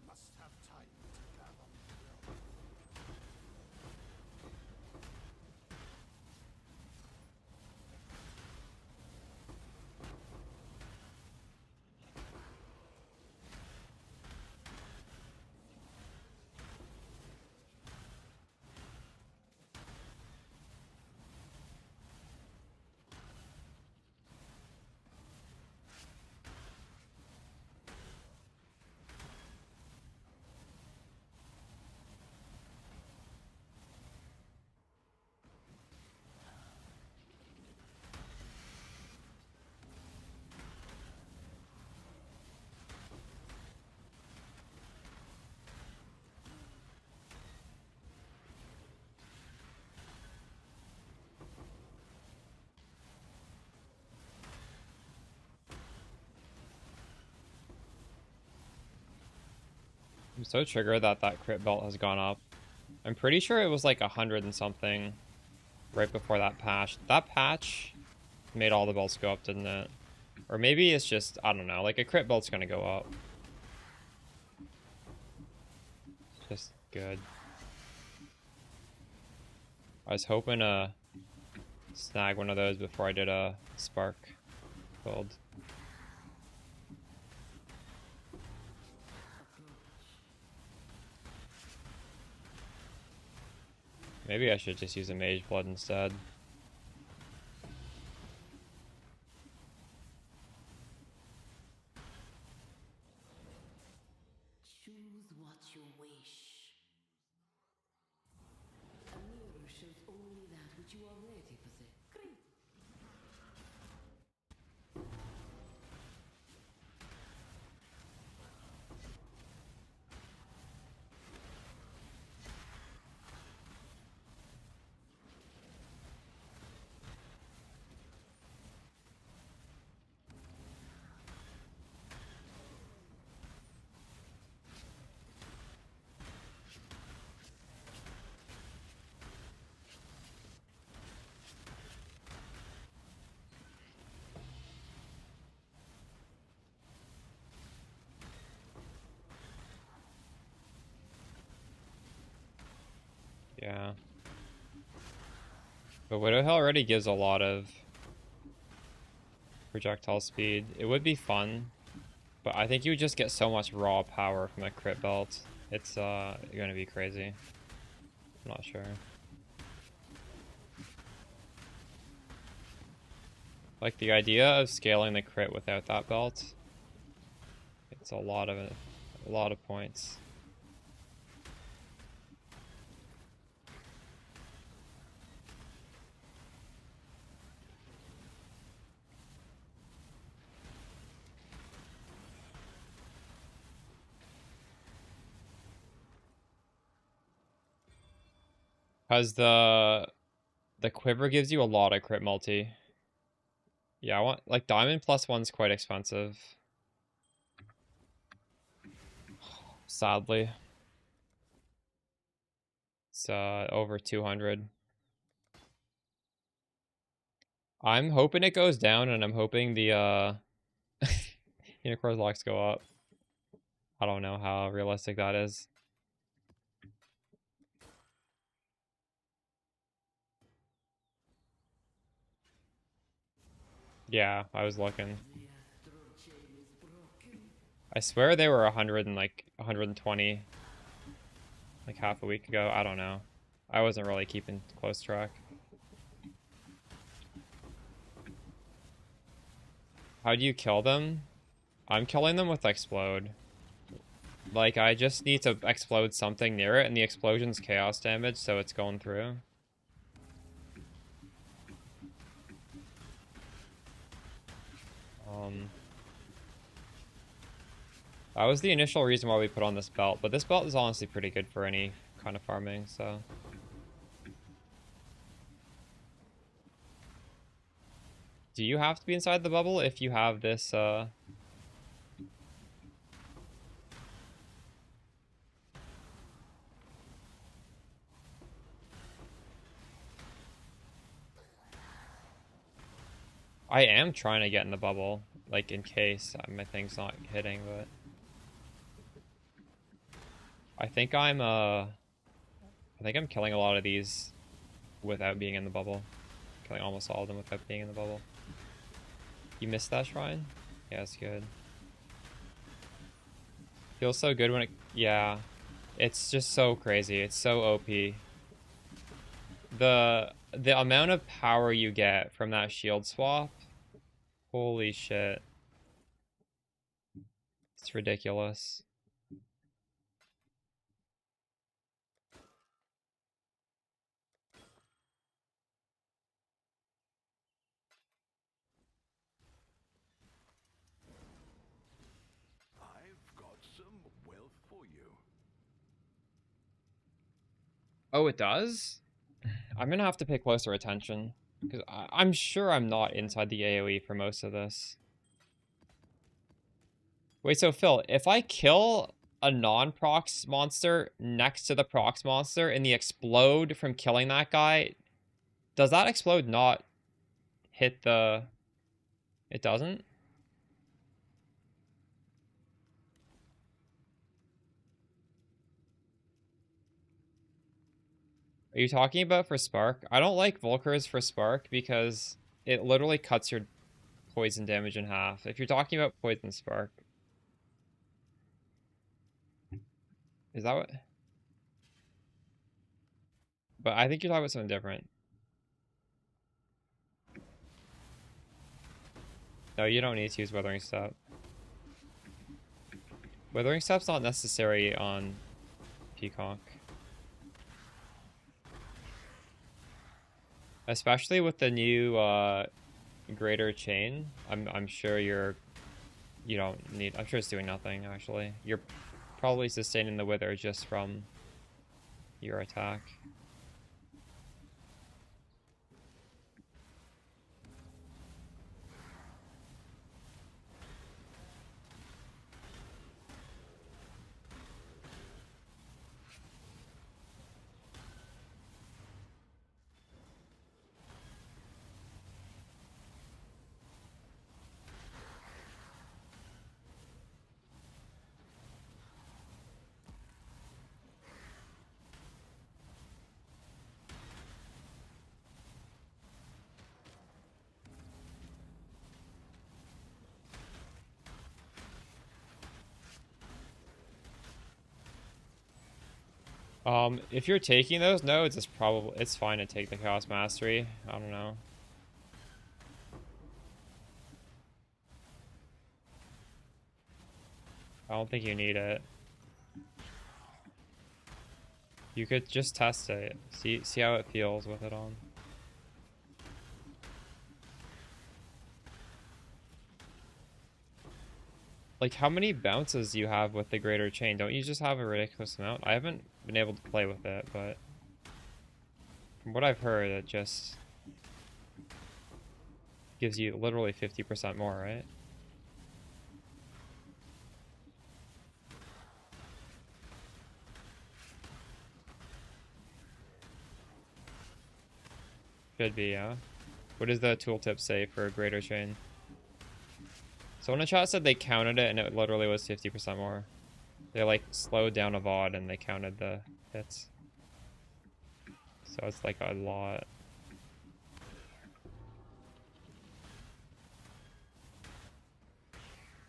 Must have time to gather. I'm so triggered that that crit belt has gone up. I'm pretty sure it was like 100 and something right before that patch. That patch made all the belts go up, didn't it? Or maybe it's just, I don't know, like a crit belt's gonna go up. Just good. I was hoping to snag one of those before I did a spark build. Maybe I should just use a mage blood instead. Choose what you wish. A mirror shows only that which you already possess. Great. But Widowhill already gives a lot of projectile speed. It would be fun, but I think you would just get so much raw power from a crit belt. It's gonna be crazy. I'm not sure. Like the idea of scaling the crit without that belt, it's a lot of points. Because the quiver gives you a lot of crit multi. Yeah, I want like diamond +1's quite expensive. Sadly. It's over 200. I'm hoping it goes down, and I'm hoping the unicorn locks go up. I don't know how realistic that is. Yeah, I was looking. I swear they were 100 and like 120 like half a week ago. I don't know. I wasn't really keeping close track. How do you kill them? I'm killing them with explode. Like, I just need to explode something near it, and the explosion's chaos damage, so it's going through. That was the initial reason why we put on this belt, but this belt is honestly pretty good for any kind of farming, so... Do you have to be inside the bubble if you have this, I am trying to get in the bubble, like, in case my thing's not hitting, but... I think I'm killing a lot of these without being in the bubble. Killing almost all of them without being in the bubble. You missed that shrine? Yeah, it's good. Feels so good when it... Yeah. It's just so crazy. It's so OP. The amount of power you get from that shield swap... Holy shit. It's ridiculous. I've got some wealth for you. Oh, it does? I'm gonna have to pay closer attention. Because I'm sure I'm not inside the AoE for most of this. Wait, so Phil, if I kill a non-prox monster next to the prox monster and the explode from killing that guy, does that explode not hit the... It doesn't? Are you talking about for Spark? I don't like Volkers for Spark because it literally cuts your poison damage in half. If you're talking about Poison Spark... Is that what... But I think you're talking about something different. No, you don't need to use Weathering Step. Weathering Step's not necessary on Peacock. Especially with the new greater chain. I'm sure you don't need... I'm sure it's doing nothing, actually. You're probably sustaining the wither just from your attack. If you're taking those nodes, it's fine to take the Chaos Mastery. I don't know. I don't think you need it. You could just test it. See how it feels with it on. Like, how many bounces do you have with the Greater Chain? Don't you just have a ridiculous amount? I haven't been able to play with it, but from what I've heard, it just gives you literally 50% more, right? Should be, yeah. What does the tooltip say for a Greater Chain? Someone in the chat said they counted it and it literally was 50% more. They like slowed down a VOD and they counted the hits. So it's like a lot.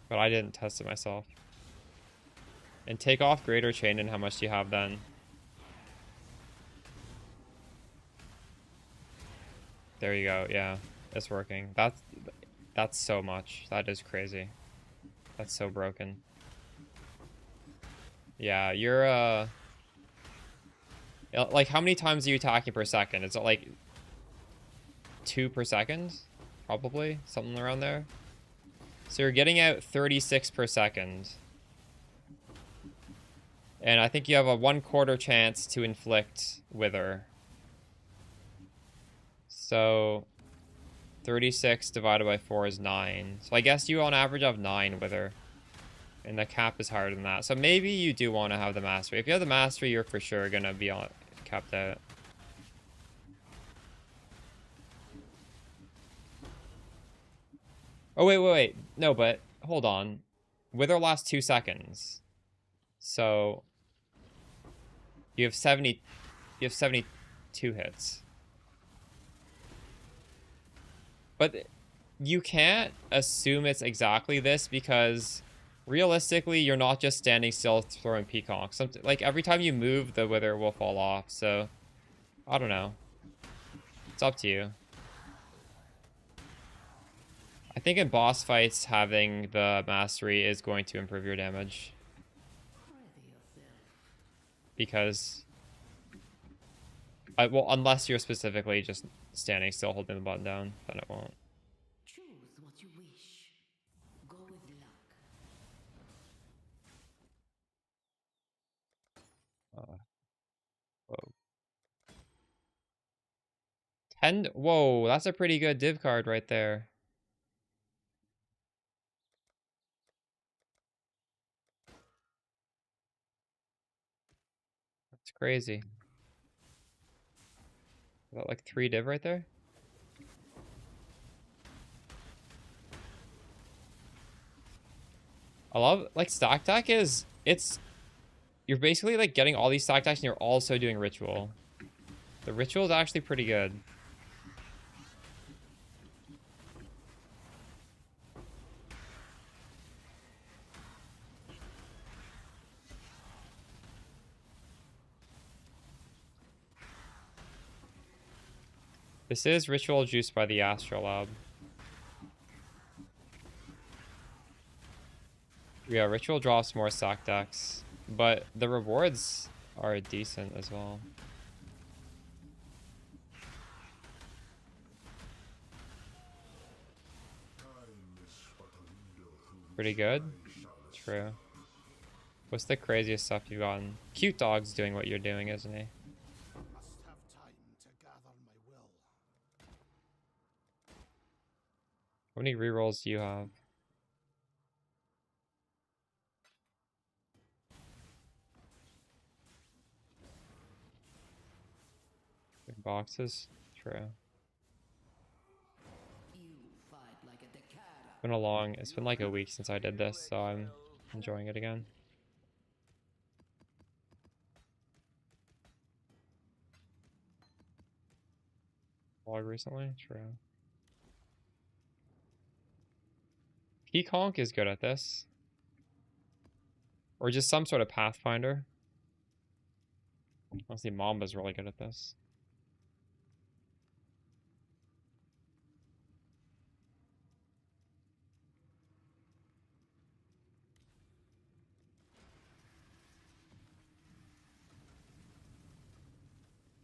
But I didn't test it myself. And take off Greater Chain and how much do you have then? There you go, yeah. It's working. That's so much. That is crazy. That's so broken. Yeah, you're like, how many times are you attacking per second? Is it like 2 per second? Probably, something around there. So you're getting out 36 per second. And I think you have a 1/4 chance to inflict Wither. So 36 divided by 4 is 9. So I guess you on average have 9 Wither. And the cap is higher than that. So maybe you do want to have the Mastery. If you have the Mastery, you're for sure going to be capped out. Oh, wait. No, but hold on. Wither lasts 2 seconds. So you have 72 hits. But you can't assume it's exactly this because realistically, you're not just standing still throwing Peacock. Like every time you move, the Wither will fall off. So I don't know. It's up to you. I think in boss fights, having the Mastery is going to improve your damage. Because, well, unless you're specifically just standing still holding the button down, then it won't. Choose what you wish. Go with luck. Whoa. 10. Whoa, that's a pretty good div card right there. That's crazy. Is that like 3 div right there? I love, like, stack deck is, you're basically like getting all these stack decks and you're also doing ritual. The ritual is actually pretty good. This is ritual juiced by the Astrolab. Yeah, ritual drops more stack decks, but the rewards are decent as well. Pretty good? True. What's the craziest stuff you've gotten? Cute Dog's doing what you're doing, isn't he? Must have time to gather my will. How many rerolls do you have? Big boxes? True. It's been like a week since I did this, so I'm enjoying it again. Vlog recently? True. Peaconk is good at this. Or just some sort of Pathfinder. Honestly, Mamba's really good at this.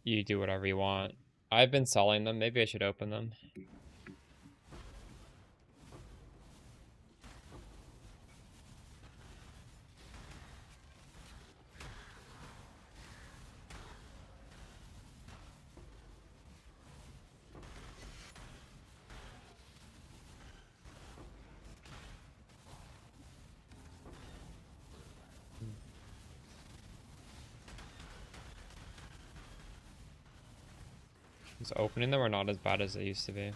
You do whatever you want. I've been selling them. Maybe I should open them. Is opening them are not as bad as they used to be.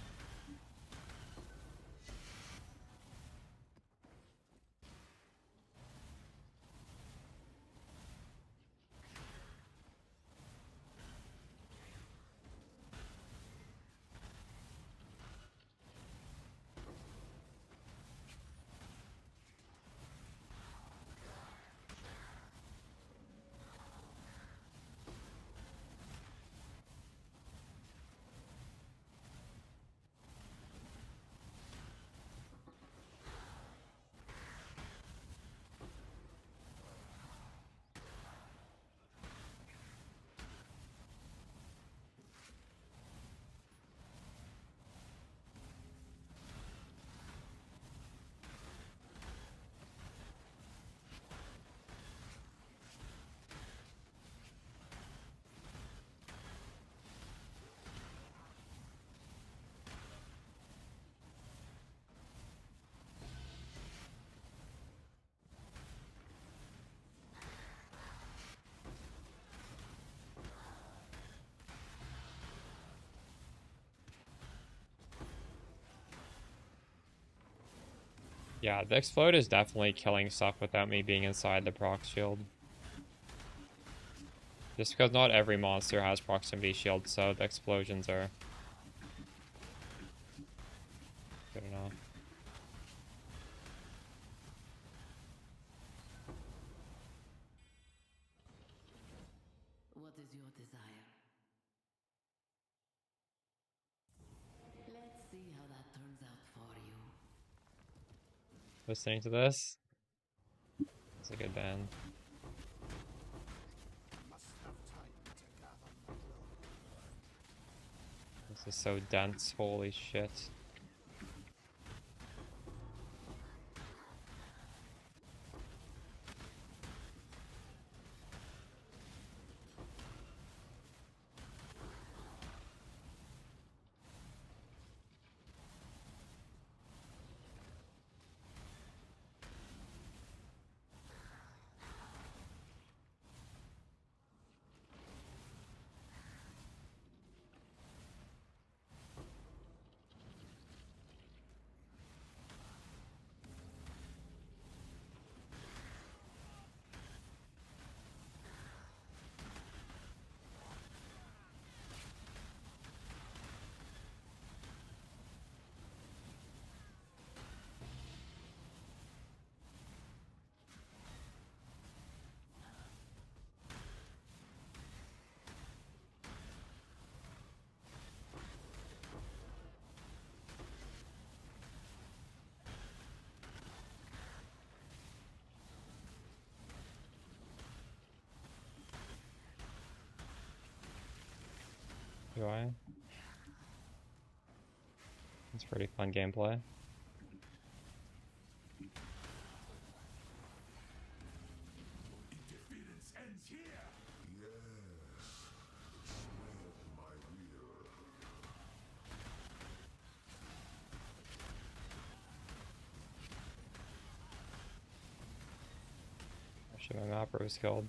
Yeah, the explode is definitely killing stuff without me being inside the proc shield. Just because not every monster has proximity shield, so the explosions are good enough. What is your desire? Let's see how that turns out for you. Listening to this, it's a good band. This is so dense, holy shit. Do I? It's pretty fun gameplay. Interference ends here. Yes. Sway my will. Actually, my mapper was killed.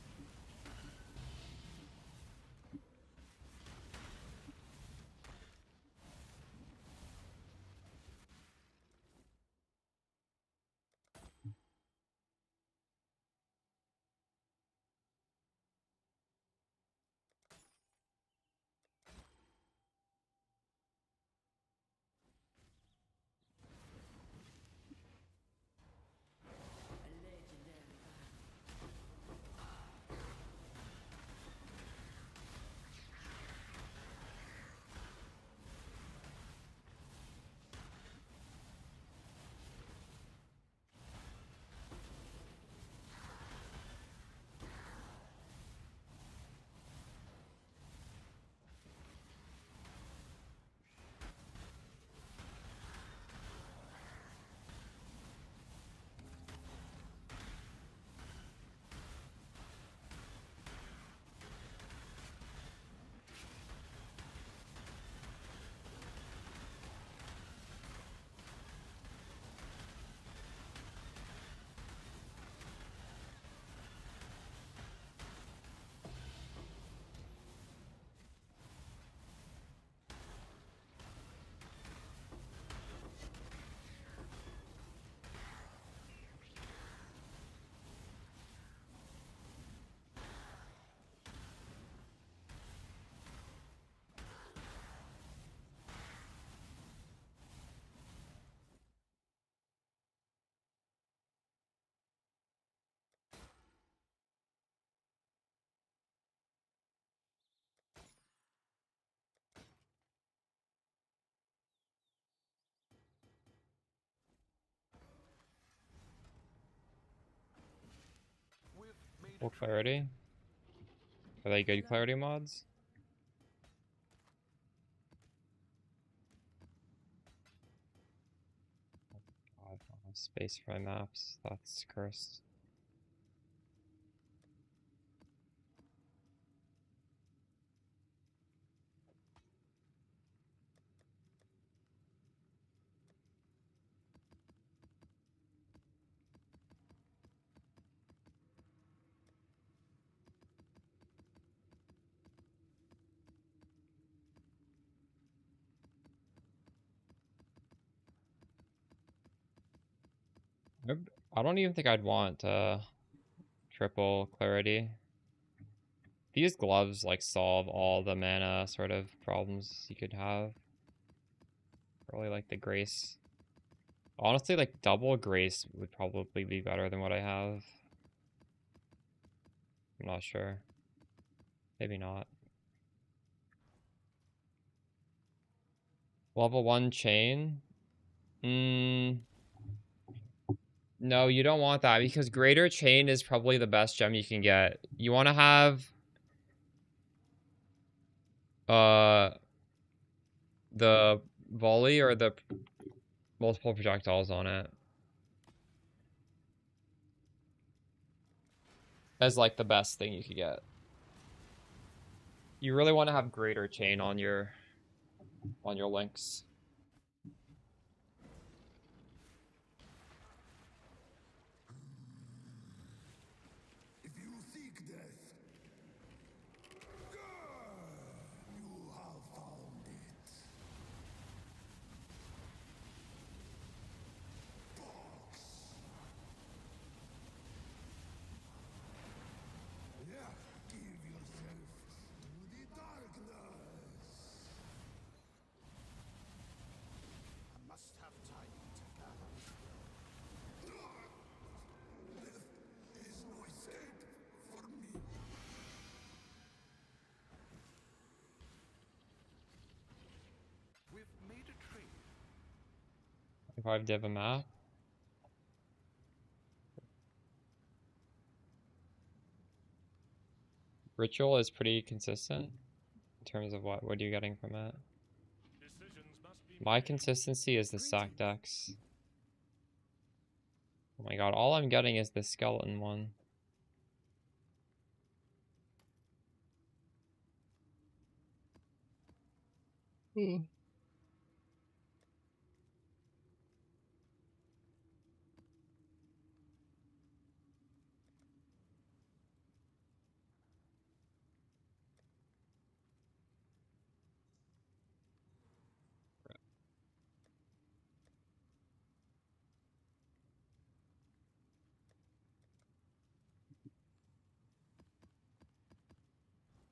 A legendary Full clarity. Are they good clarity mods? God, I don't have space for my maps. That's cursed. I don't even think I'd want triple clarity. These gloves like solve all the mana sort of problems you could have. Really like the grace. Honestly, like double grace would probably be better than what I have. I'm not sure. Maybe not. Level 1 chain? No, you don't want that because greater chain is probably the best gem you can get. You want to have the volley or the multiple projectiles on it as like the best thing you could get. You really want to have greater chain on your links. If you seek death, you have found it. Box. Yeah, give yourself to the darkness. I must have time to gather. There is no escape for me. We've made a trade. 25 div a map. Ritual is pretty consistent in terms of what are you getting from it. My consistency is the stack decks. Oh my god, all I'm getting is the skeleton one.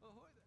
Ahoy there.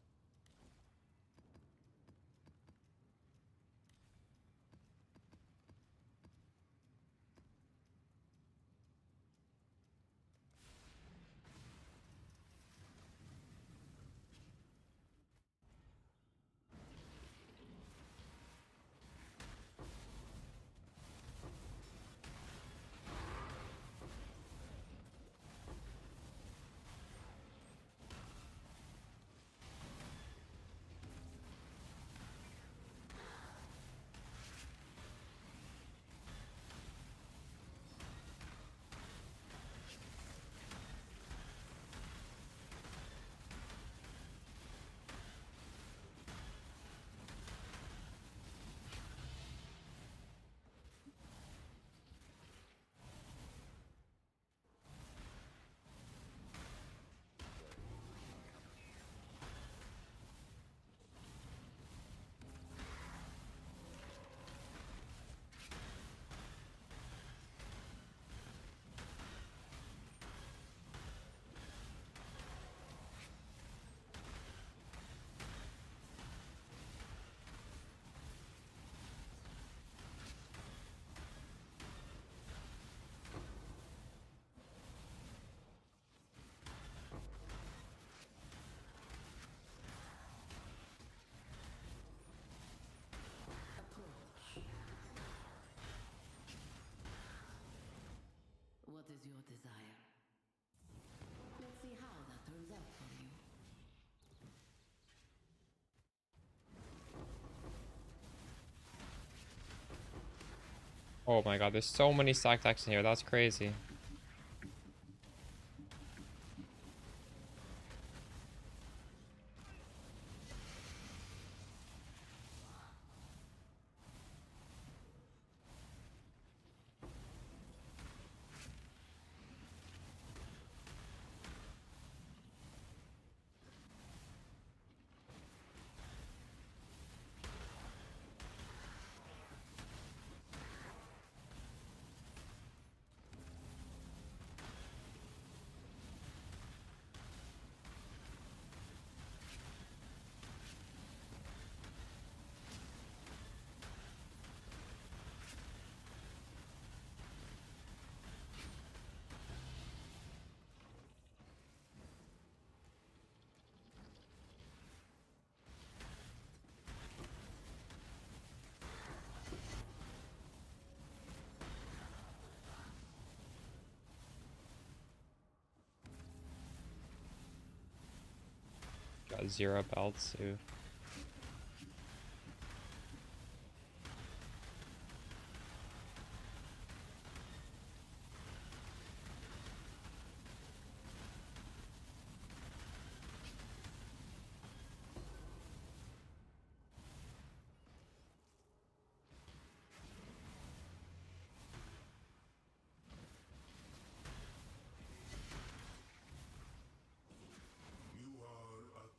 What is your desire? Let's see how Oh my god, there's so many stacked decks in here. That's crazy. Got 0 belts too. You are at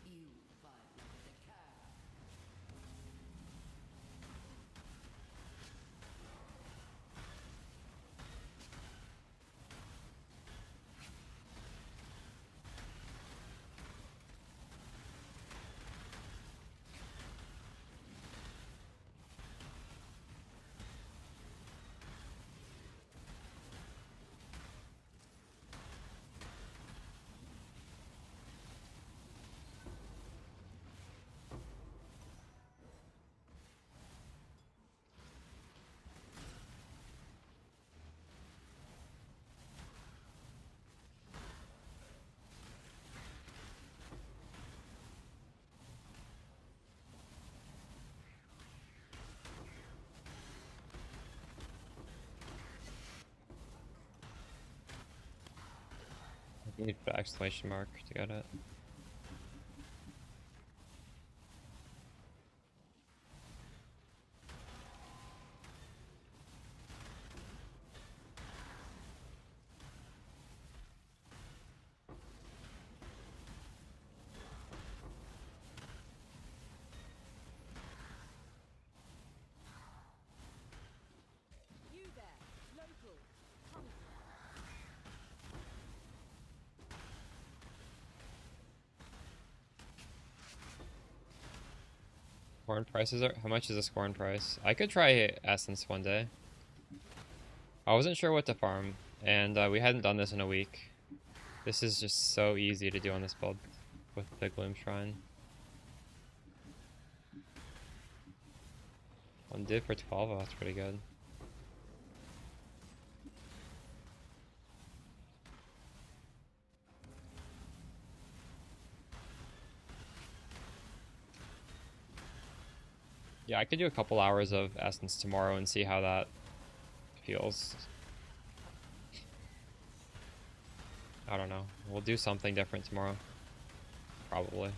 You fight like a cat. You need the exclamation mark to get it. You there, local. Come Corn prices are. How much is this corn price? I could try Essence one day. I wasn't sure what to farm, and we hadn't done this in a week. This is just so easy to do on this build with the Gloom Shrine. One did for 12, oh, that's pretty good. Yeah, I could do a couple hours of Essence tomorrow and see how that feels. I don't know. We'll do something different tomorrow. Probably.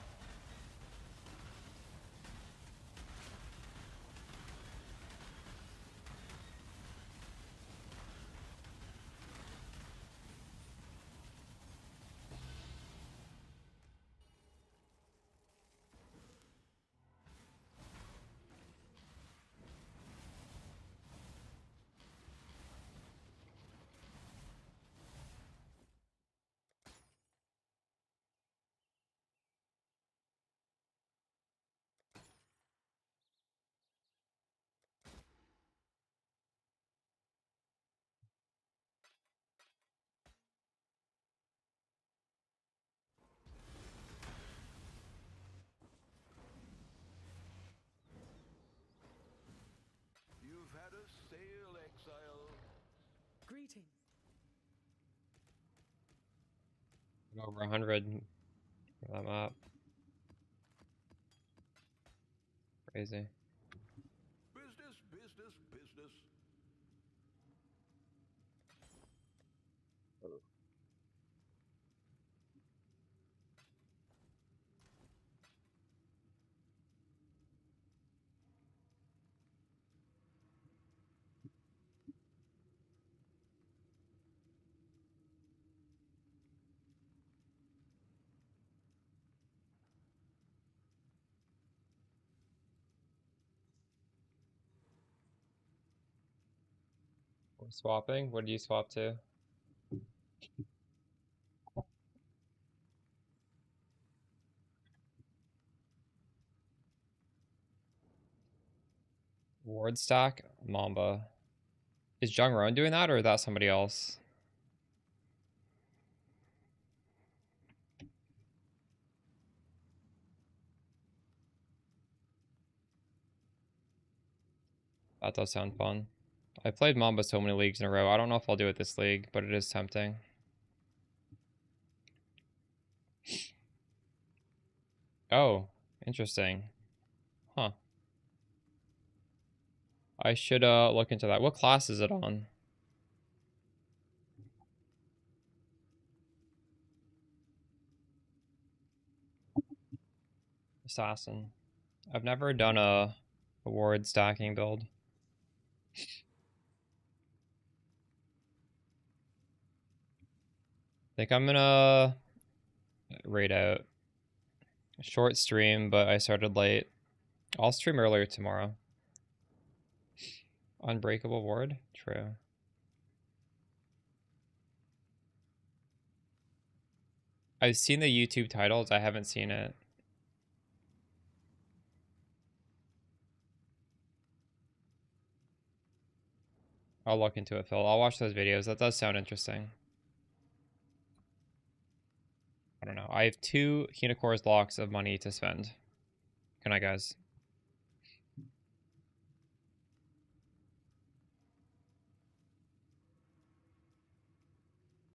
Over 100 for that map. Crazy. Business, business, business. We're swapping. What did you swap to? Ward stack? Mamba. Is Jung Roan doing that or is that somebody else? That does sound fun. I played Mamba so many leagues in a row. I don't know if I'll do it this league, but it is tempting. Oh, interesting. Huh. I should look into that. What class is it on? Assassin. I've never done a ward stacking build. I think I'm gonna raid out. Short stream, but I started late. I'll stream earlier tomorrow. Unbreakable ward? True. I've seen the YouTube titles. I haven't seen it. I'll look into it, Phil. I'll watch those videos. That does sound interesting. I don't know. I have 2 Hinacore's locks of money to spend. Good night, guys.